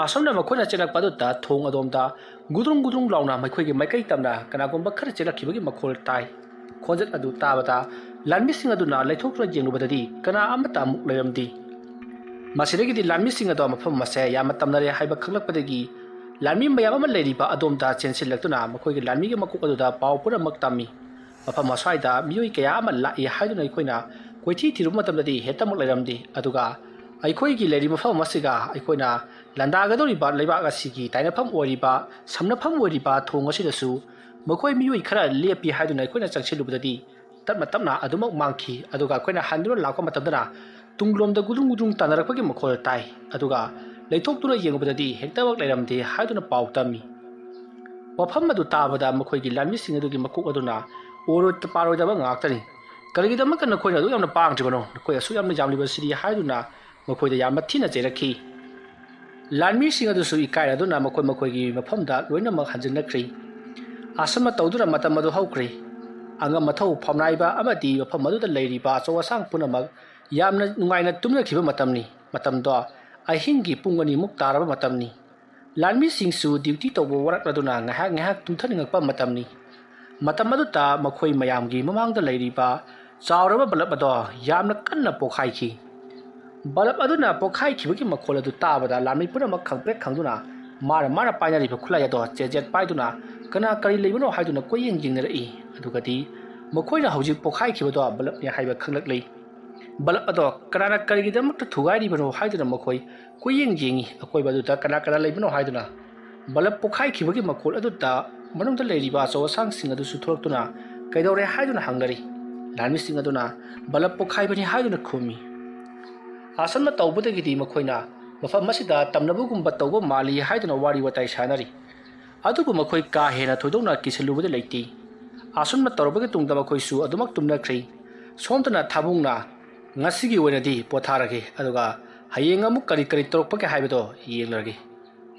ꯑꯁꯣꯝꯅ ꯃꯈꯣꯏꯅ ꯆꯦꯜꯂꯛꯄ ꯑꯗꯨꯗ ꯊꯣꯡ ꯑꯗꯣꯝꯗ ꯒꯨꯗ꯭ꯔꯨꯡ ꯂꯥꯎꯅ ꯃꯈꯣꯏꯒꯤ ꯃꯥꯏꯀꯩ ꯇꯝꯅ ꯀꯅꯥꯒꯨꯝꯕ ꯈꯔ ꯆꯦꯜꯂꯛꯈꯤꯕꯒꯤ ꯃꯈꯣꯜ ꯇꯥꯏ ꯈꯣꯟꯖꯦꯜ ꯑꯗꯨ ꯇꯥꯕꯗ ꯂꯥꯟꯃꯤꯁꯤꯡ ꯑꯗꯨꯅ ꯂꯩꯊꯣꯛꯇꯨꯅ ꯌꯦꯡꯂꯨꯕꯗꯗꯤ ꯀꯅꯥ ꯑꯃꯠꯇ ꯑꯃꯨꯛ ꯂꯩꯔꯝꯗꯦ ꯃꯁꯤꯗꯒꯤꯗꯤ ꯂꯥꯟꯃꯤꯁꯤꯡ ꯑꯗꯣ ꯃꯐꯝ ꯑꯁꯦ ꯌꯥꯝꯅ ꯇꯝꯅꯔꯦ ꯍꯥꯏꯕ ꯈꯪꯂꯛꯄꯗꯒꯤ ꯂꯥꯟꯃꯤ ꯃꯌꯥꯝ ꯑꯃ ꯂꯩꯔꯤꯕ ꯑꯗꯣꯝꯗ ꯆꯦꯟꯁꯤꯜꯂꯛꯇꯨꯅ ꯃꯈꯣꯏꯒꯤ ꯂꯥꯟꯃꯤꯒꯤ ꯃꯀꯣꯛ ꯑꯗꯨꯗ ꯄꯥꯎ ꯄꯨꯝꯅꯃꯛ ꯇꯝꯃꯤ ꯃꯐꯝ ꯑꯁ꯭ꯋꯥꯏꯗ ꯃꯤꯑꯣꯏ ꯀꯌꯥ ꯑꯃ ꯂꯥꯛꯏ ꯍꯥꯏꯗꯨꯅ ꯑꯩꯈꯣꯏꯅ ꯀꯣꯏꯊꯤ ꯊꯤꯔꯨꯕ ꯃꯇꯝꯗꯗꯤ ꯍꯦꯛꯇꯃꯛ ꯂꯩꯔꯝꯗꯦ ꯑꯗꯨꯒ ꯑꯩꯈꯣꯏꯒꯤ ꯂꯩꯔꯤꯕ ꯃꯐꯝ ꯑꯁꯤꯒ ꯑꯩꯈꯣꯏꯅ ꯂꯥꯟꯗꯥꯒꯗꯧꯔꯤꯕ ꯂꯩꯕꯥꯛ ꯑꯁꯤꯒꯤ ꯇꯥꯏꯅꯐꯝ ꯑꯣꯏꯔꯤꯕ ꯁꯝꯅꯐꯝ ꯑꯣꯏꯔꯤꯕ ꯊꯣꯡ ꯑꯁꯤꯗꯁꯨ ꯃꯈꯣꯏ ꯃꯤꯑꯣꯏ ꯈꯔ ꯂꯦꯞꯄꯤ ꯍꯥꯏꯗꯨꯅ ꯑꯩꯈꯣꯏꯅ ꯆꯪꯁꯤꯜꯂꯨꯕꯗꯗꯤ ꯇꯞꯅ ꯑꯗꯨꯃꯛ ꯃꯥꯡꯈꯤ ꯑꯗꯨꯒ ꯑꯩꯈꯣꯏꯅ ꯍꯟꯗꯨꯅ ꯂꯥꯛꯄ ꯃꯇꯝꯗꯅ ꯇꯨꯡꯂꯣꯝꯗ ꯒꯨꯗ꯭ꯔꯨꯡ ꯇꯥꯟꯅꯔꯛꯄꯒꯤ ꯃꯈꯣꯜ ꯇꯥꯏ ꯑꯗꯨꯒ ꯂꯩꯊꯣꯛꯇꯨꯅ ꯌꯦꯡꯂꯨꯕꯗꯗꯤ ꯍꯦꯛꯇꯃꯛ ꯂꯩꯔꯝꯗꯦ ꯍꯥꯏꯗꯨꯅ ꯄꯥꯎ ꯇꯝꯃꯤ ꯋꯥꯐꯝ ꯑꯗꯨ ꯇꯥꯕꯗ ꯃꯈꯣꯏꯒꯤ ꯂꯥꯟꯃꯤꯁꯤꯡ ꯑꯗꯨꯒꯤ ꯃꯀꯣꯛ ꯑꯗꯨꯅ ꯑꯣꯏꯔꯣꯏ ꯄꯥꯔꯣꯏꯗꯕ ꯉꯥꯛꯇꯅꯤ ꯀꯔꯤꯒꯤꯗꯃꯛꯇ ꯅꯈꯣꯏꯅ ꯑꯗꯨꯛ ꯌꯥꯝꯅ ꯄꯥꯡꯗ꯭ꯔꯤꯕꯅꯣ ꯅꯈꯣꯏ ꯑꯁꯨꯛ ꯌꯥꯝꯅ ꯌꯥꯝꯂꯤꯕꯁꯤꯗꯤ ꯍꯥꯏꯗꯨꯅ ꯃꯈꯣꯏꯗ ꯌꯥꯝꯅ ꯊꯤꯅ ꯆꯩꯔꯛꯈꯤ ꯂꯥꯟꯃꯤꯁꯤꯡ ꯑꯗꯨꯁꯨ ꯏꯀꯥꯏꯔꯗꯨꯅ ꯃꯈꯣꯏꯒꯤ ꯃꯐꯝꯗ ꯂꯣꯏꯅꯃꯛ ꯍꯟꯖꯤꯟꯅꯈ꯭ꯔꯤ ꯑꯁꯨꯝꯅ ꯇꯧꯗꯨꯅ ꯃꯇꯝ ꯑꯗꯨ ꯍꯧꯈ꯭ꯔꯦ ꯑꯉꯝ ꯃꯊꯧ ꯐꯝꯅꯥꯏꯕ ꯑꯃꯗꯤ ꯃꯐꯝ ꯑꯗꯨꯗ ꯂꯩꯔꯤꯕ ꯑꯆꯧ ꯑꯁꯥꯡ ꯄꯨꯝꯅꯃꯛ ꯌꯥꯝꯅ ꯅꯨꯡꯉꯥꯏꯅ ꯇꯨꯝꯅꯈꯤꯕ ꯃꯇꯝꯗꯣ ꯑꯍꯤꯡꯒꯤ ꯄꯨꯡ 2 ꯇꯥꯔꯕ ꯃꯇꯝꯅꯤ ꯂꯥꯟꯃꯤꯁꯤꯡꯁꯨ ꯗ꯭ꯌꯨꯇꯤ ꯇꯧꯕ ꯋꯥꯔꯛꯂꯗꯨꯅ ꯉꯥꯏꯍꯥꯛ ꯇꯨꯝꯊꯅꯤꯡꯉꯛꯄ ꯃꯇꯝꯅꯤ ꯃꯇꯝ ꯑꯗꯨꯗ ꯃꯈꯣꯏ ꯃꯌꯥꯝꯒꯤ ꯃꯃꯥꯡꯗ ꯂꯩꯔꯤꯕ ꯆꯥꯎꯔꯕ ꯕꯂꯞ ꯑꯗꯣ ꯌꯥꯝꯅ ꯀꯟꯅ ꯄꯣꯈꯥꯏꯈꯤ ꯕꯂꯞ ꯑꯗꯨꯅ ꯄꯣꯈꯥꯏꯈꯤꯕꯒꯤ ꯃꯈꯣꯜ ꯑꯗꯨ ꯇꯥꯕꯗ ꯂꯥꯟꯃꯤ ꯄꯨꯝꯅꯃꯛ ꯈꯪꯄ꯭ꯔꯦꯛ ꯈꯪꯗꯨꯅ ꯃꯥꯅ ꯄꯥꯏꯅꯔꯤꯕ ꯈꯨꯠꯂꯥꯏ ꯑꯗꯣ ꯆꯦꯠ ꯄꯥꯏꯗꯨꯅ ꯀꯅꯥ ꯀꯔꯤ ꯂꯩꯕꯅꯣ ꯍꯥꯏꯗꯨꯅ ꯀꯣꯏꯌꯦꯡ ꯌꯦꯡꯅꯔꯛꯏ ꯑꯗꯨꯒꯗꯤ ꯃꯈꯣꯏꯅ ꯍꯧꯖꯤꯛ ꯄꯣꯈꯥꯏꯈꯤꯕꯗꯣ ꯕꯂꯞꯅꯤ ꯍꯥꯏꯕ ꯈꯪꯂꯛꯂꯤ ꯕꯂꯞ ꯑꯗꯣ ꯀꯅꯥꯅ ꯀꯔꯤꯒꯤꯗꯃꯛꯇ ꯊꯨꯒꯥꯏꯔꯤꯕꯅꯣ ꯍꯥꯏꯗꯨꯅ ꯃꯈꯣꯏ ꯀꯣꯏꯌꯦꯡ ꯌꯦꯡꯉꯤ ꯑꯀꯣꯏꯕ ꯑꯗꯨꯗ ꯀꯅꯥ ꯂꯩꯕꯅꯣ ꯍꯥꯏꯗꯨꯅ ꯕꯂꯞ ꯄꯣꯈꯥꯏꯈꯤꯕꯒꯤ ꯃꯈꯣꯜ ꯑꯗꯨꯗ ꯃꯅꯨꯡꯗ ꯂꯩꯔꯤꯕ ꯑꯆꯧ ꯑꯁꯥꯡꯁꯤꯡ ꯑꯗꯨꯁꯨ ꯊꯣꯛꯂꯛꯇꯨꯅ ꯀꯩꯗꯧꯔꯦ ꯍꯥꯏꯗꯨꯅ ꯍꯪꯅꯔꯤ ꯂꯥꯟꯃꯤꯁꯤꯡ ꯑꯗꯨꯅ ꯕꯂꯞ ꯄꯣꯈꯥꯏꯕꯅꯤ ꯍꯥꯏꯗꯨꯅ ꯈꯨꯝꯃꯤ ꯑꯁꯨꯝꯅ ꯇꯧꯕꯗꯒꯤꯗꯤ ꯃꯈꯣꯏꯅ ꯃꯐꯝ ꯑꯁꯤꯗ ꯇꯝꯅꯕꯒꯨꯝꯕ ꯇꯧꯕ ꯃꯥꯜꯂꯤ ꯍꯥꯏꯗꯨꯅ ꯋꯥꯔꯤ ꯋꯥꯇꯥꯏ ꯁꯥꯅꯔꯤ ꯑꯗꯨꯕꯨ ꯃꯈꯣꯏ ꯀꯥ ꯍꯦꯟꯅ ꯊꯣꯏꯗꯣꯛꯅ ꯀꯤꯁꯜꯂꯨꯕꯗꯤ ꯂꯩꯇꯦ ꯑꯁꯨꯝꯅ ꯇꯧꯔꯕꯒꯤ ꯇꯨꯡꯗ ꯃꯈꯣꯏꯁꯨ ꯑꯗꯨꯃꯛ ꯇꯨꯝꯅꯈ꯭ꯔꯤ ꯁꯣꯝꯗꯅ ꯊꯥꯕꯨꯡꯅ ꯉꯁꯤꯒꯤ ꯑꯣꯏꯅꯗꯤ ꯄꯣꯊꯥꯔꯒꯦ ꯑꯗꯨꯒ ꯍꯌꯦꯡ ꯑꯃꯨꯛ ꯀꯔꯤ ꯇꯧꯔꯛꯄꯒꯦ ꯍꯥꯏꯕꯗꯣ ꯌꯦꯡꯂꯒꯦ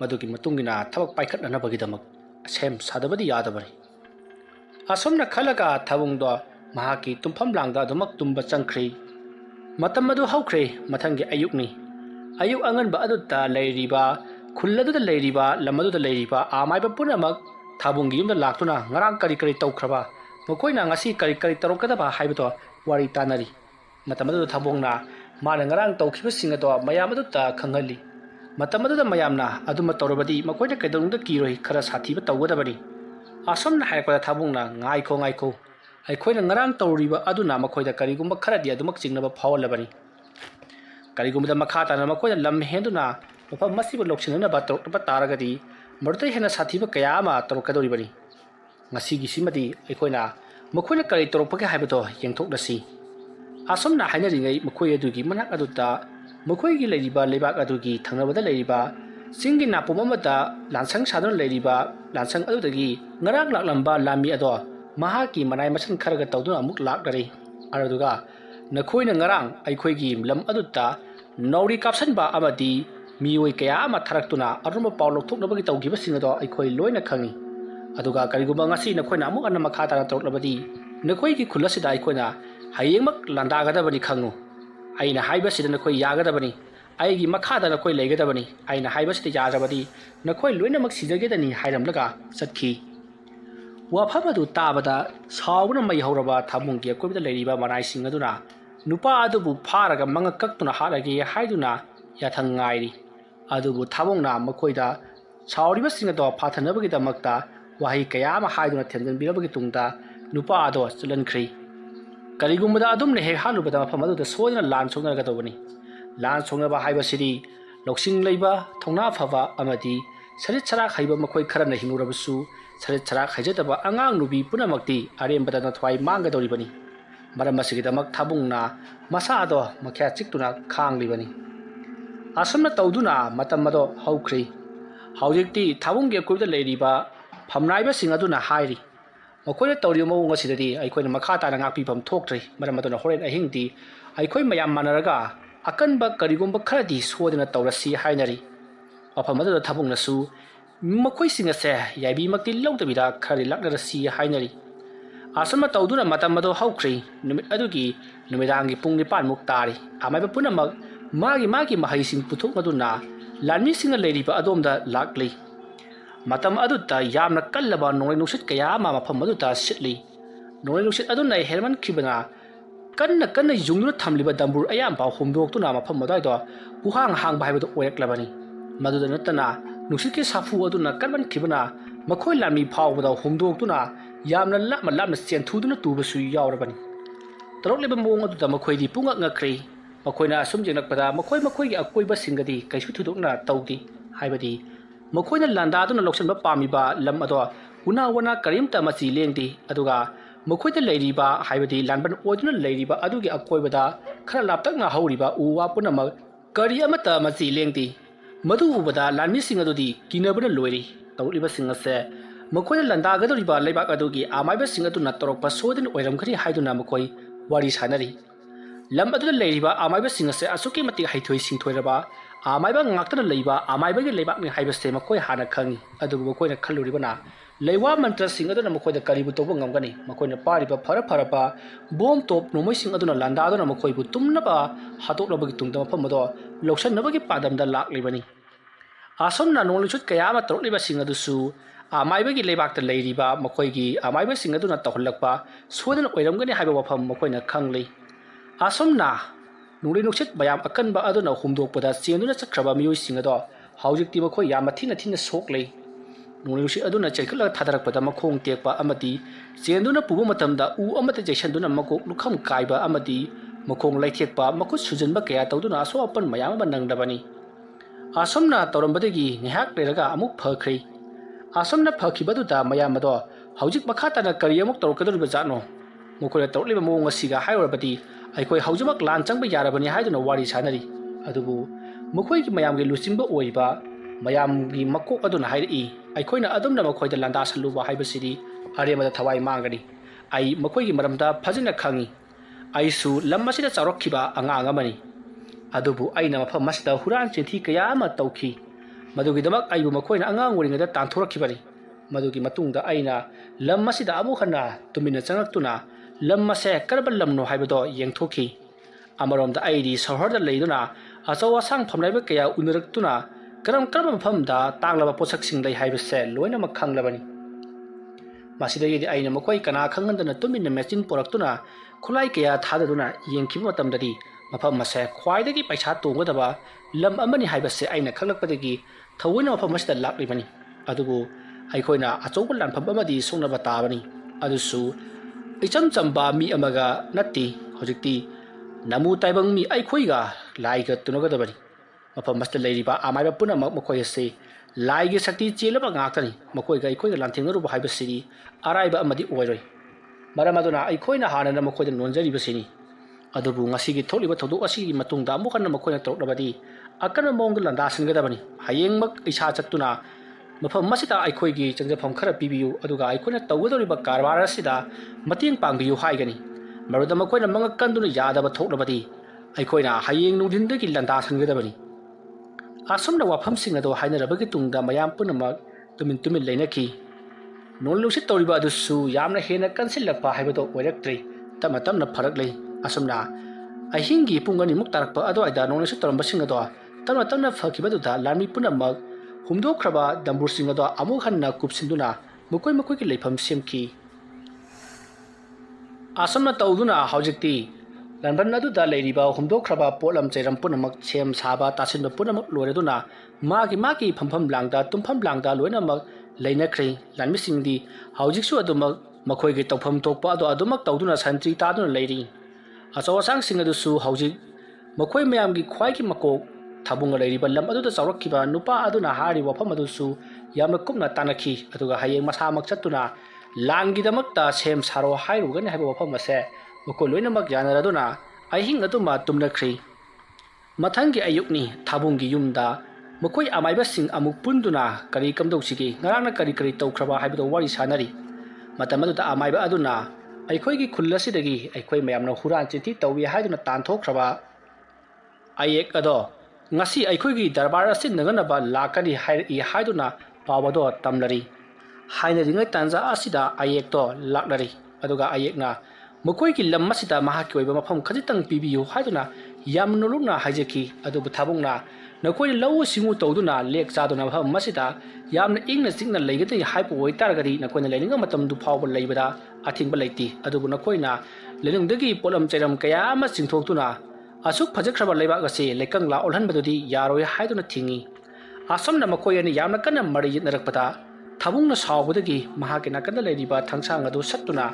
ꯃꯗꯨꯒꯤ ꯃꯇꯨꯡꯏꯟꯅ ꯊꯕꯛ ꯄꯥꯏꯈꯠꯅꯅꯕꯒꯤꯗꯃꯛ ꯁꯦꯝ ꯁꯥꯗꯕꯗꯤ ꯌꯥꯗꯕꯅꯤ ꯑꯁꯨꯝꯅ ꯈꯜꯂꯒ ꯊꯥꯕꯨꯡꯗꯣ ꯃꯍꯥꯛꯀꯤ ꯇꯨꯝꯐꯝ ꯂꯥꯡꯗ ꯑꯗꯨꯃꯛ ꯇꯨꯝꯕ ꯆꯪꯈ꯭ꯔꯤ ꯃꯇꯝ ꯑꯗꯨ ꯍꯧꯈ꯭ꯔꯦ ꯃꯊꯪꯒꯤ ꯑꯌꯨꯛꯅꯤ ꯑꯌꯨꯛ ꯑꯉꯟꯕ ꯑꯗꯨꯗ ꯂꯩꯔꯤꯕ ꯈꯨꯜ ꯑꯗꯨꯗ ꯂꯩꯔꯤꯕ ꯂꯝ ꯑꯗꯨꯗ ꯂꯩꯔꯤꯕ ꯑꯃꯥꯏꯕ ꯄꯨꯝꯅꯃꯛ ꯊꯥꯕꯨꯡꯒꯤ ꯌꯨꯝꯗ ꯂꯥꯛꯇꯨꯅ ꯉꯔꯥꯡ ꯀꯔꯤ ꯇꯧꯈ꯭ꯔꯕ ꯃꯈꯣꯏꯅ ꯉꯁꯤ ꯀꯔꯤ ꯇꯧꯔꯛꯀꯗꯕ ꯍꯥꯏꯕꯗꯣ ꯋꯥꯔꯤ ꯇꯥꯅꯔꯤ ꯃꯇꯝ ꯑꯗꯨꯗ ꯊꯥꯕꯨꯡꯅ ꯃꯥꯅ ꯉꯔꯥꯡ ꯇꯧꯈꯤꯕꯁꯤꯡ ꯑꯗꯣ ꯃꯌꯥꯝ ꯑꯗꯨꯗ ꯈꯪꯍꯜꯂꯤ ꯃꯇꯝ ꯑꯗꯨꯗ ꯃꯌꯥꯝꯅ ꯑꯗꯨꯝꯕ ꯇꯧꯔꯕꯗꯤ ꯃꯈꯣꯏꯅ ꯀꯩꯗꯧꯅꯨꯡꯗ ꯀꯤꯔꯣꯏ ꯈꯔ ꯁꯥꯊꯤꯕ ꯇꯧꯒꯗꯕꯅꯤ ꯑꯁꯨꯝꯅ ꯍꯥꯏꯔꯛꯄꯗ ꯊꯥꯕꯨꯡꯅ ꯉꯥꯏꯈꯣ ꯑꯩꯈꯣꯏꯅ ꯉꯔꯥꯡ ꯇꯧꯔꯤꯕ ꯑꯗꯨꯅ ꯃꯈꯣꯏꯗ ꯀꯔꯤꯒꯨꯝꯕ ꯈꯔꯗꯤ ꯑꯗꯨꯃꯛ ꯆꯤꯡꯅꯕ ꯐꯥꯎꯍꯜꯂꯕꯅꯤ ꯀꯔꯤꯒꯨꯝꯕꯗ ꯃꯈꯥ ꯇꯥꯅ ꯃꯈꯣꯏꯅ ꯂꯝ ꯍꯦꯟꯗꯨꯅ ꯃꯐꯝ ꯃꯁꯤꯕꯨ ꯂꯧꯁꯤꯟꯅꯅꯕ ꯇꯧꯔꯛꯄ ꯇꯥꯔꯒꯗꯤ ꯃꯗꯨꯗꯩ ꯍꯦꯟꯅ ꯁꯥꯊꯤꯕ ꯀꯌꯥ ꯑꯃ ꯇꯧꯔꯛꯀꯗꯧꯔꯤꯕꯅꯤ ꯉꯁꯤꯒꯤꯁꯤꯃꯗꯤ ꯑꯩꯈꯣꯏꯅ ꯃꯈꯣꯏꯅ ꯀꯔꯤ ꯇꯧꯔꯛꯄꯒꯦ ꯍꯥꯏꯕꯗꯣ ꯌꯦꯡꯊꯣꯛꯂꯁꯤ ꯑꯁꯨꯝꯅ ꯍꯥꯏꯅꯔꯤꯉꯩ ꯃꯈꯣꯏ ꯑꯗꯨꯒꯤ ꯃꯅꯥꯛ ꯑꯗꯨꯗ ꯃꯈꯣꯏꯒꯤ ꯂꯩꯔꯤꯕ ꯂꯩꯕꯥꯛ ꯑꯗꯨꯒꯤ ꯊꯪꯅꯕꯗ ꯂꯩꯔꯤꯕ ꯆꯤꯡꯒꯤ ꯅꯥꯄꯨꯝ ꯑꯃꯗ ꯂꯥꯟꯁꯪ ꯁꯥꯗꯨꯅ ꯂꯩꯔꯤꯕ ꯂꯥꯟꯁꯪ ꯑꯗꯨꯗꯒꯤ ꯉꯔꯥꯡ ꯂꯥꯛꯂꯝꯕ ꯂꯥꯟꯃꯤ ꯑꯗꯣ ꯃꯍꯥꯛꯀꯤ ꯃꯅꯥꯏ ꯃꯁꯤꯟ ꯈꯔꯒ ꯇꯧꯗꯨꯅ ꯑꯃꯨꯛ ꯂꯥꯛꯅꯔꯤ ꯑꯗꯨꯒ ꯅꯈꯣꯏꯅ ꯉꯔꯥꯡ ꯑꯩꯈꯣꯏꯒꯤ ꯂꯝ ꯑꯗꯨꯗ ꯅꯧꯔꯤ ꯀꯥꯞꯁꯟꯕ ꯑꯃꯗꯤ ꯃꯤꯑꯣꯏ ꯀꯌꯥ ꯑꯃ ꯊꯥꯔꯛꯇꯨꯅ ꯑꯔꯨꯝꯕ ꯄꯥꯎ ꯂꯧꯊꯣꯛꯅꯕꯒꯤ ꯇꯧꯈꯤꯕꯁꯤꯡ ꯑꯗꯣ ꯑꯩꯈꯣꯏ ꯂꯣꯏꯅ ꯈꯪꯉꯤ ꯑꯗꯨꯒ ꯀꯔꯤꯒꯨꯝꯕ ꯉꯁꯤ ꯅꯈꯣꯏꯅ ꯑꯃꯨꯛ ꯍꯟꯅ ꯃꯈꯥ ꯇꯥꯅ ꯇꯧꯔꯛꯂꯕꯗꯤ ꯅꯈꯣꯏꯒꯤ ꯈꯨꯜ ꯑꯁꯤꯗ ꯑꯩꯈꯣꯏꯅ ꯍꯌꯦꯡꯃꯛ ꯂꯥꯟꯗꯥꯒꯗꯕꯅꯤ ꯈꯪꯉꯨ ꯑꯩꯅ ꯍꯥꯏꯕꯁꯤꯗ ꯅꯈꯣꯏ ꯌꯥꯒꯗꯕꯅꯤ ꯑꯩꯒꯤ ꯃꯈꯥꯗ ꯅꯈꯣꯏ ꯂꯩꯒꯗꯕꯅꯤ ꯑꯩꯅ ꯍꯥꯏꯕꯁꯤꯗ ꯌꯥꯗ꯭ꯔꯕꯗꯤ ꯅꯈꯣꯏ ꯂꯣꯏꯅꯃꯛ ꯁꯤꯖꯒꯦꯗꯅꯤ ꯍꯥꯏꯔꯝꯂꯒ ꯆꯠꯈꯤ ꯋꯥꯐꯝ ꯑꯗꯨ ꯇꯥꯕꯗ ꯁꯥꯎꯕꯅ ꯃꯩ ꯍꯧꯔꯕ ꯊꯥꯕꯨꯡꯒꯤ ꯑꯀꯣꯏꯕꯗ ꯂꯩꯔꯤꯕ ꯃꯅꯥꯏꯁꯤꯡ ꯑꯗꯨꯅ ꯅꯨꯄꯥ ꯑꯗꯨꯕꯨ ꯐꯥꯔꯒ ꯃꯉꯛ ꯀꯛꯇꯨꯅ ꯍꯥꯠꯂꯒꯦ ꯍꯥꯏꯗꯨꯅ ꯌꯥꯊꯪ ꯉꯥꯏꯔꯤ ꯑꯗꯨꯕꯨ ꯊꯥꯕꯨꯡꯅ ꯃꯈꯣꯏꯗ ꯁꯥꯎꯔꯤꯕꯁꯤꯡ ꯑꯗꯣ ꯐꯥꯊꯅꯕꯒꯤꯗꯃꯛꯇ ꯋꯥꯍꯩ ꯀꯌꯥ ꯑꯃ ꯍꯥꯏꯗꯨꯅ ꯊꯦꯝꯖꯤꯟꯕꯤꯔꯕꯒꯤ ꯇꯨꯡꯗ ꯅꯨꯄꯥ ꯑꯗꯣ ꯆꯠꯍꯟꯈ꯭ꯔꯤ ꯀꯔꯤꯒꯨꯝꯕꯗ ꯑꯗꯨꯝꯅ ꯍꯦꯛ ꯍꯥꯠꯂꯨꯕꯗ ꯃꯐꯝ ꯑꯗꯨꯗ ꯁꯣꯏꯗꯅ ꯂꯥꯟ ꯁꯣꯛꯅꯔꯒꯗꯧꯕꯅꯤ ꯂꯥꯟ ꯁꯣꯛꯅꯕ ꯍꯥꯏꯕꯁꯤꯗꯤ ꯂꯧꯁꯤꯡ ꯂꯩꯕ ꯊꯧꯅꯥ ꯐꯕ ꯑꯃꯗꯤ sarit sarak haiba makhoi khara na hingurabusu sarit sarak haijataba angang nubi punamakti arembada na thwai manga doribani maram asigidamak thabungna masa ado makhya chiktuna khanglibani asumna tawduna matam ado haukhri haujikti thabungge kuida leiriba phamnaiba singaduna hairi makhoi tawri mawung asidadi aikhoina makha tana ngakpi pham thoktrei maram aduna horen ahingdi aikhoi mayam manaraga akanba karigumba kharadi sodina tawrasi hainari afam aduna thabungnasu makhoi singase yaibi makti lawtabida khari laknarasi hainari asama tawduna matam ado haukhri numit adugi numidangi pung 9 muk tari amaiba punamak magi mahaising puthuk maduna lanmi singa leiriba adomda lakli matam aduta yamna kallaba nongai nusit kaya ma mafam aduta sitli nongai nusit aduna helman khibana kanna yungnu thamliba dambur ayam ba homdoktuna mafam madaido buhang hang baibo oyaklabani maduda natana nusit ke safu aduna kanban khibana makhoi lanmi phawbada homdoktuna yamna lamna senthuduna tubasu yawrabani tarokliba mong aduta makhoi di punga ngakri makoina asum jenakpada makoi gi akoiba singadi kaisu thudokna tawdi haibadi makoina landaduna loksan ba pamiba lam ado una wana karimta machi lengdi aduga makoida leiriba haibadi lanban oduna leiriba adugi akoibada khara laptakna hauriba uwa punama kari amata machi lengdi madu ubada lanmi singadudi kinabana loiri tawliba singase makoina landagadoriba leibak adugi amaiba singaduna torokpa sodin oiram khari haiduna makoi wari sanari lam aduna leiriba amaiba singase asuki mati haithoi singthoiraba amaiba ngaktana leiba amaiba gi leibak ni haibase makoi hana khangi adugu makoi na khalluribana leiwa mantra sing aduna makoi da karibu tobu ngamgani makoi na pariba farapa bom top nomoi sing aduna landa aduna makoi bu tumnaba hatoklabagi tungda mafamado loksan nabagi padamda laklibani asomna nongluchut kayama torokliba sing adusu amaiba gi leibak ta leiriba makoi gi amaiba sing aduna tahulakpa sodan oiramgani haiba wafam makoi na khanglei asomna nuri nuksit bayam akanba aduna humdokpada chenduna chakraba miyoi singado haujikti makhoi yama thina soklei nuri nuksit aduna chaikhala thadarakpada makhong tekpa amati chenduna pubu matamda u amata jaisanduna makok lukham kaiba amati makhong laithekpa makut sujanba kaya tawduna aso apan mayam nangdabani asomna torambadagi ngihak lerega amuk phakhri asomna phakhibaduda mayam ado haujik makhatana kari amuk torkaduriba jatno mukhoina torliba mawong asiga hayorabadi aikoi haujamak lan changba yarabani haiduna wari sanari adubu mukoi ki mayam gi luchingba oiba mayam gi makok aduna hairi aikoina adumna makoi da landa saluba haibasidi aremada thawai mangani ai makoi gi maramda phajina khangi aisu lammasida charokkiba anga mani adubu aina mafam masda huran chinthi kaya ma tawki madugi damak aibu makoina angang woringada tanthorakkibani madugi matungda aina lammasida amu khana tumina changaktuna lammase karba lamno haibado yengthoki amaromda aidi sahorda leiduna achawa sang phamlaiba kaya unaraktuna karam mafamda tanglaba posak singlai haibase loina makhanglabani masidagi di aina makoi kana khangandana tumina machine poraktuna khulai kaya thadaduna yengkhiba matamdadi mafam mase khwaidagi paisa tongodaba lam amani haibase aina khanglakpadagi thawina mafam masda laklibani adubu aikoina achouba lanpham amadi songnaba tabani adusu icham chamba mi amaga natti hojikti namu taibang mi aikhoiga laiga tunogadabani mafam masda leiriba amaiba puna makoi ase laigi sakti chelaba ngaktani makoiga aikhoiga lanthengnaruba haibasiri araiba amadi oiroi maramaduna aikhoina hanana makoida nonjaribasini adubu ngasigi tholiba thodu asigi matungda amukanna makoina toroknabadi akana mongda landa singadabani hayengmak isa chattuna mafam masida aikhoigi changjafam khara pibiyu aduga aikhoina tawgadoriba karbar asida mating pangbiyu haigani maruda makoina mangakanduna yadaba thoknabadi aikhoina hayeng nudindagi landa singadabani asomna wafam singado hainarabagi tungda mayam punamak tumin leinaki nonlusit toriba adusu yamna hena kansilakpa haibado oiraktrei tamna pharaklei asomna ahingi pungani muktarakpa ado aida nonlusit toramba singado tamna phakibaduda lami punamak humdokraba dambur singado amuk hanna kupsinduna mukoi ki leifam semki asomna tawduna haujikti lanban aduda leiriba humdokraba polam chairam punamak sem saba tasinba punamak loreduna magi phampham langda tumpham langda loinamak leinakhrei lanmi singdi haujiksu adumak makhoi gi tawpham tokpa ado adumak tawduna santri taduna leiri achawasang singadusu haujik makhoi mayam gi khwai ki makok ꯊꯥꯕꯨꯡꯒ ꯂꯩꯔꯤꯕ ꯂꯝ ꯑꯗꯨꯗ ꯆꯥꯎꯔꯛꯈꯤꯕ ꯅꯨꯄꯥ ꯑꯗꯨꯅ ꯍꯥꯏꯔꯤꯕ ꯋꯥꯐꯝ ꯑꯗꯨꯁꯨ ꯌꯥꯝꯅ ꯀꯨꯞꯅ ꯇꯥꯟꯅꯈꯤ ꯑꯗꯨꯒ ꯍꯌꯦꯡ ꯃꯁꯥꯃꯛ ꯆꯠꯇꯨꯅ ꯂꯥꯟꯒꯤꯗꯃꯛꯇ ꯁꯦꯝ ꯁꯥꯔꯣ ꯍꯥꯏꯔꯨꯒꯅꯤ ꯍꯥꯏꯕ ꯋꯥꯐꯝ ꯑꯁꯦ ꯃꯈꯣꯏ ꯂꯣꯏꯅꯃꯛ ꯌꯥꯅꯔꯗꯨꯅ ꯑꯍꯤꯡ ꯑꯗꯨꯃ ꯇꯨꯝꯅꯈ꯭ꯔꯤ ꯃꯊꯪꯒꯤ ꯑꯌꯨꯛꯅꯤ ꯊꯥꯕꯨꯡꯒꯤ ꯌꯨꯝꯗ ꯃꯈꯣꯏ ꯑꯃꯥꯏꯕꯁꯤꯡ ꯑꯃꯨꯛ ꯄꯨꯟꯗꯨꯅ ꯀꯔꯤ ꯀꯝꯗꯧꯁꯤꯒꯦ ꯉꯔꯥꯡꯅ ꯀꯔꯤ ꯇꯧꯈ꯭ꯔꯕ ꯍꯥꯏꯕꯗꯨ ꯋꯥꯔꯤ ꯁꯥꯅꯔꯤ ꯃꯇꯝ ꯑꯗꯨꯗ ꯑꯃꯥꯏꯕ ꯑꯗꯨꯅ ꯑꯩꯈꯣꯏꯒꯤ ꯈꯨꯜ ꯑꯁꯤꯗꯒꯤ ꯑꯩꯈꯣꯏ ꯃꯌꯥꯝꯅ ꯍꯨꯔꯥꯟ ꯆꯤꯟꯊꯤ ꯇꯧꯏ ꯍꯥꯏꯗꯨꯅ ꯇꯥꯟꯊꯣꯛꯈ꯭ꯔꯕ ꯑꯌꯦꯛ ꯑꯗꯣ ngasi ꯑꯩꯈꯣꯏꯒꯤ ꯗꯔꯕꯥꯔ ꯑꯁꯤ ꯅꯒꯅꯕ ꯂꯥꯛꯀꯅꯤ ꯍꯥꯏꯔꯛꯏ ꯍꯥꯏꯗꯨꯅ ꯄꯥꯎ ꯑꯗꯣ ꯇꯝꯅꯔꯤ ꯍꯥꯏꯅꯔꯤꯉꯩ ꯇꯥꯟꯖꯥ ꯑꯁꯤꯗ ꯑꯌꯦꯛꯇꯣ ꯂꯥꯛꯅꯔꯤ ꯑꯗꯨꯒ ꯑꯌꯦꯛꯅ ꯃꯈꯣꯏꯒꯤ ꯂꯝ ꯑꯁꯤꯗ ꯃꯍꯥꯛꯀꯤ ꯑꯣꯏꯕ ꯃꯐꯝ ꯈꯖꯤꯛꯇꯪ ꯄꯤꯕꯤꯌꯨ ꯍꯥꯏꯗꯨꯅ ꯌꯥꯝꯅ ꯅꯣꯂꯨꯛꯅ ꯍꯥꯏꯖꯈꯤ ꯑꯗꯨꯕꯨ ꯊꯥꯕꯨꯡꯅ ꯅꯈꯣꯏꯅ ꯂꯧꯎ ꯁꯤꯡꯎ ꯇꯧꯗꯨꯅ ꯂꯦꯛ ꯆꯥꯗꯨꯅ ꯃꯐꯝ ꯑꯁꯤꯗ ꯌꯥꯝꯅ ꯏꯪꯅ ꯆꯤꯛꯅ ꯂꯩꯒꯗꯅꯤ ꯍꯥꯏꯕ ꯑꯣꯏꯇꯥꯔꯒꯗꯤ ꯅꯈꯣꯏꯅ ꯂꯩꯅꯤꯡꯕ ꯃꯇꯝꯗꯨ ꯐꯥꯎꯕ ꯂꯩꯕꯗ ꯑꯊꯤꯡꯕ ꯂꯩꯇꯦ ꯑꯗꯨꯕꯨ ꯅꯈꯣꯏꯅ ꯂꯩꯅꯨꯡꯗꯒꯤ ꯄꯣꯠꯂꯝ ꯆꯩꯔꯝ ꯀꯌꯥ ꯑꯃ ꯆꯤꯡꯊꯣꯛꯇꯨꯅ ꯑꯁꯨꯛ ꯐꯖꯈ꯭ꯔꯕ ꯂꯩꯕꯥꯛ ꯑꯁꯤ ꯂꯩꯀꯪꯂꯥ ꯑꯣꯜꯍꯟꯕꯗꯨꯗꯤ ꯌꯥꯔꯣꯏ ꯍꯥꯏꯗꯨꯅ ꯊꯤꯡꯉꯤ ꯑꯁꯨꯝꯅ ꯃꯈꯣꯏ ꯑꯅꯤ ꯌꯥꯝꯅ ꯀꯟꯅ ꯃꯔꯩ ꯌꯦꯠꯅꯔꯛꯄꯗ ꯊꯥꯕꯨꯡꯅ ꯁꯥꯎꯕꯗꯒꯤ ꯃꯍꯥꯛꯀꯤ ꯅꯥꯀꯟꯗ ꯂꯩꯔꯤꯕ ꯊꯥꯡꯁꯥꯡ ꯑꯗꯨ ꯁꯠꯇꯨꯅ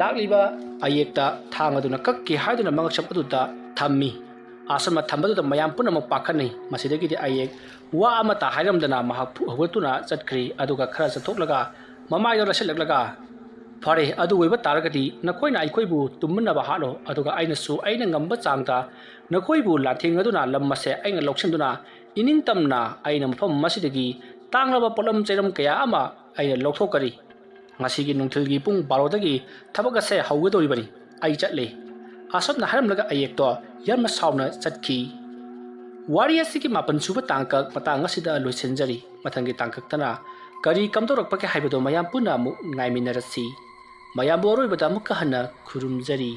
ꯂꯥꯛꯂꯤꯕ ꯑꯌꯦꯛꯇ ꯊꯥꯡ ꯑꯗꯨꯅ ꯀꯛꯀꯦ ꯍꯥꯏꯗꯨꯅ ꯃꯉꯛꯁꯝ ꯑꯗꯨꯗ ꯊꯝꯃꯤ ꯑꯁꯨꯝꯅ ꯊꯝꯕꯗꯨꯗ ꯃꯌꯥꯝ ꯄꯨꯝꯅꯃꯛ ꯄꯥꯈꯠꯅꯩ ꯃꯁꯤꯗꯒꯤꯗꯤ ꯑꯌꯦꯛ ꯋꯥ ꯑꯃꯠꯇ ꯍꯥꯏꯔꯝꯗꯅ ꯃꯍꯥꯛ ꯍꯧꯒꯠꯇꯨꯅ ꯆꯠꯈ꯭ꯔꯤ ꯑꯗꯨꯒ ꯈꯔ ꯆꯠꯊꯣꯛꯂꯒ ꯃꯃꯥꯏꯗ ꯂꯩꯁꯤꯜꯂꯛꯂꯒ ꯐꯔꯦ ꯑꯗꯨ ꯑꯣꯏꯕ ꯇꯥꯔꯒꯗꯤ ꯅꯈꯣꯏꯅ ꯑꯩꯈꯣꯏꯕꯨ ꯇꯨꯝꯃꯤꯟꯅꯕ ꯍꯥꯠꯂꯣ ꯑꯗꯨꯒ ꯑꯩꯅꯁꯨ ꯑꯩꯅ ꯉꯝꯕ ꯆꯥꯡꯗ ꯅꯈꯣꯏꯕꯨ ꯂꯥꯟꯊꯦꯡꯅꯗꯨꯅ ꯂꯝ ꯑꯁꯦ ꯑꯩꯅ ꯂꯧꯁꯤꯟꯗꯨꯅ ꯏꯅꯤꯡꯇꯝꯅ ꯑꯩꯅ ꯃꯐꯝ ꯑꯁꯤꯗꯒꯤ ꯇꯥꯡꯂꯕ ꯄꯣꯠꯂꯝ ꯆꯩꯔꯝ ꯀꯌꯥ ꯑꯃ ꯑꯩꯅ ꯂꯧꯊꯣꯛꯀꯅꯤ ꯉꯁꯤꯒꯤ ꯅꯨꯡꯊꯤꯜꯒꯤ ꯄꯨꯡ 12ꯗꯒꯤ ꯊꯕꯛ ꯑꯁꯦ ꯍꯧꯒꯗꯧꯔꯤꯕꯅꯤ ꯑꯩ ꯆꯠꯂꯦ ꯑꯁꯨꯝꯅ ꯍꯥꯏꯔꯝꯂꯒ ꯑꯌꯦꯛꯇꯣ ꯌꯥꯝꯅ ꯁꯥꯎꯅ ꯆꯠꯈꯤ ꯋꯥꯔꯤ ꯑꯁꯤꯒꯤ 7ꯁꯨꯕ ꯇꯥꯡꯀꯛ ꯃꯇꯥꯡ ꯑꯁꯤꯗ ꯂꯣꯏꯁꯤꯟꯖꯔꯤ ꯃꯊꯪꯒꯤ ꯇꯥꯡꯀꯛꯇꯅ ꯀꯔꯤ ꯀꯝꯗꯧꯔꯛꯄꯒꯦ ꯍꯥꯏꯕꯗꯨ ꯃꯌꯥꯝ ꯄꯨꯟꯅ ꯑꯃꯨꯛ ꯉꯥꯏꯃꯤꯟꯅꯔꯁꯤ ꯃꯌꯥꯝꯕꯨ ꯑꯔꯣꯏꯕꯗ ꯑꯃꯨꯛꯀ ꯍꯟꯅ ꯈꯨꯔꯨꯝꯖꯔꯤ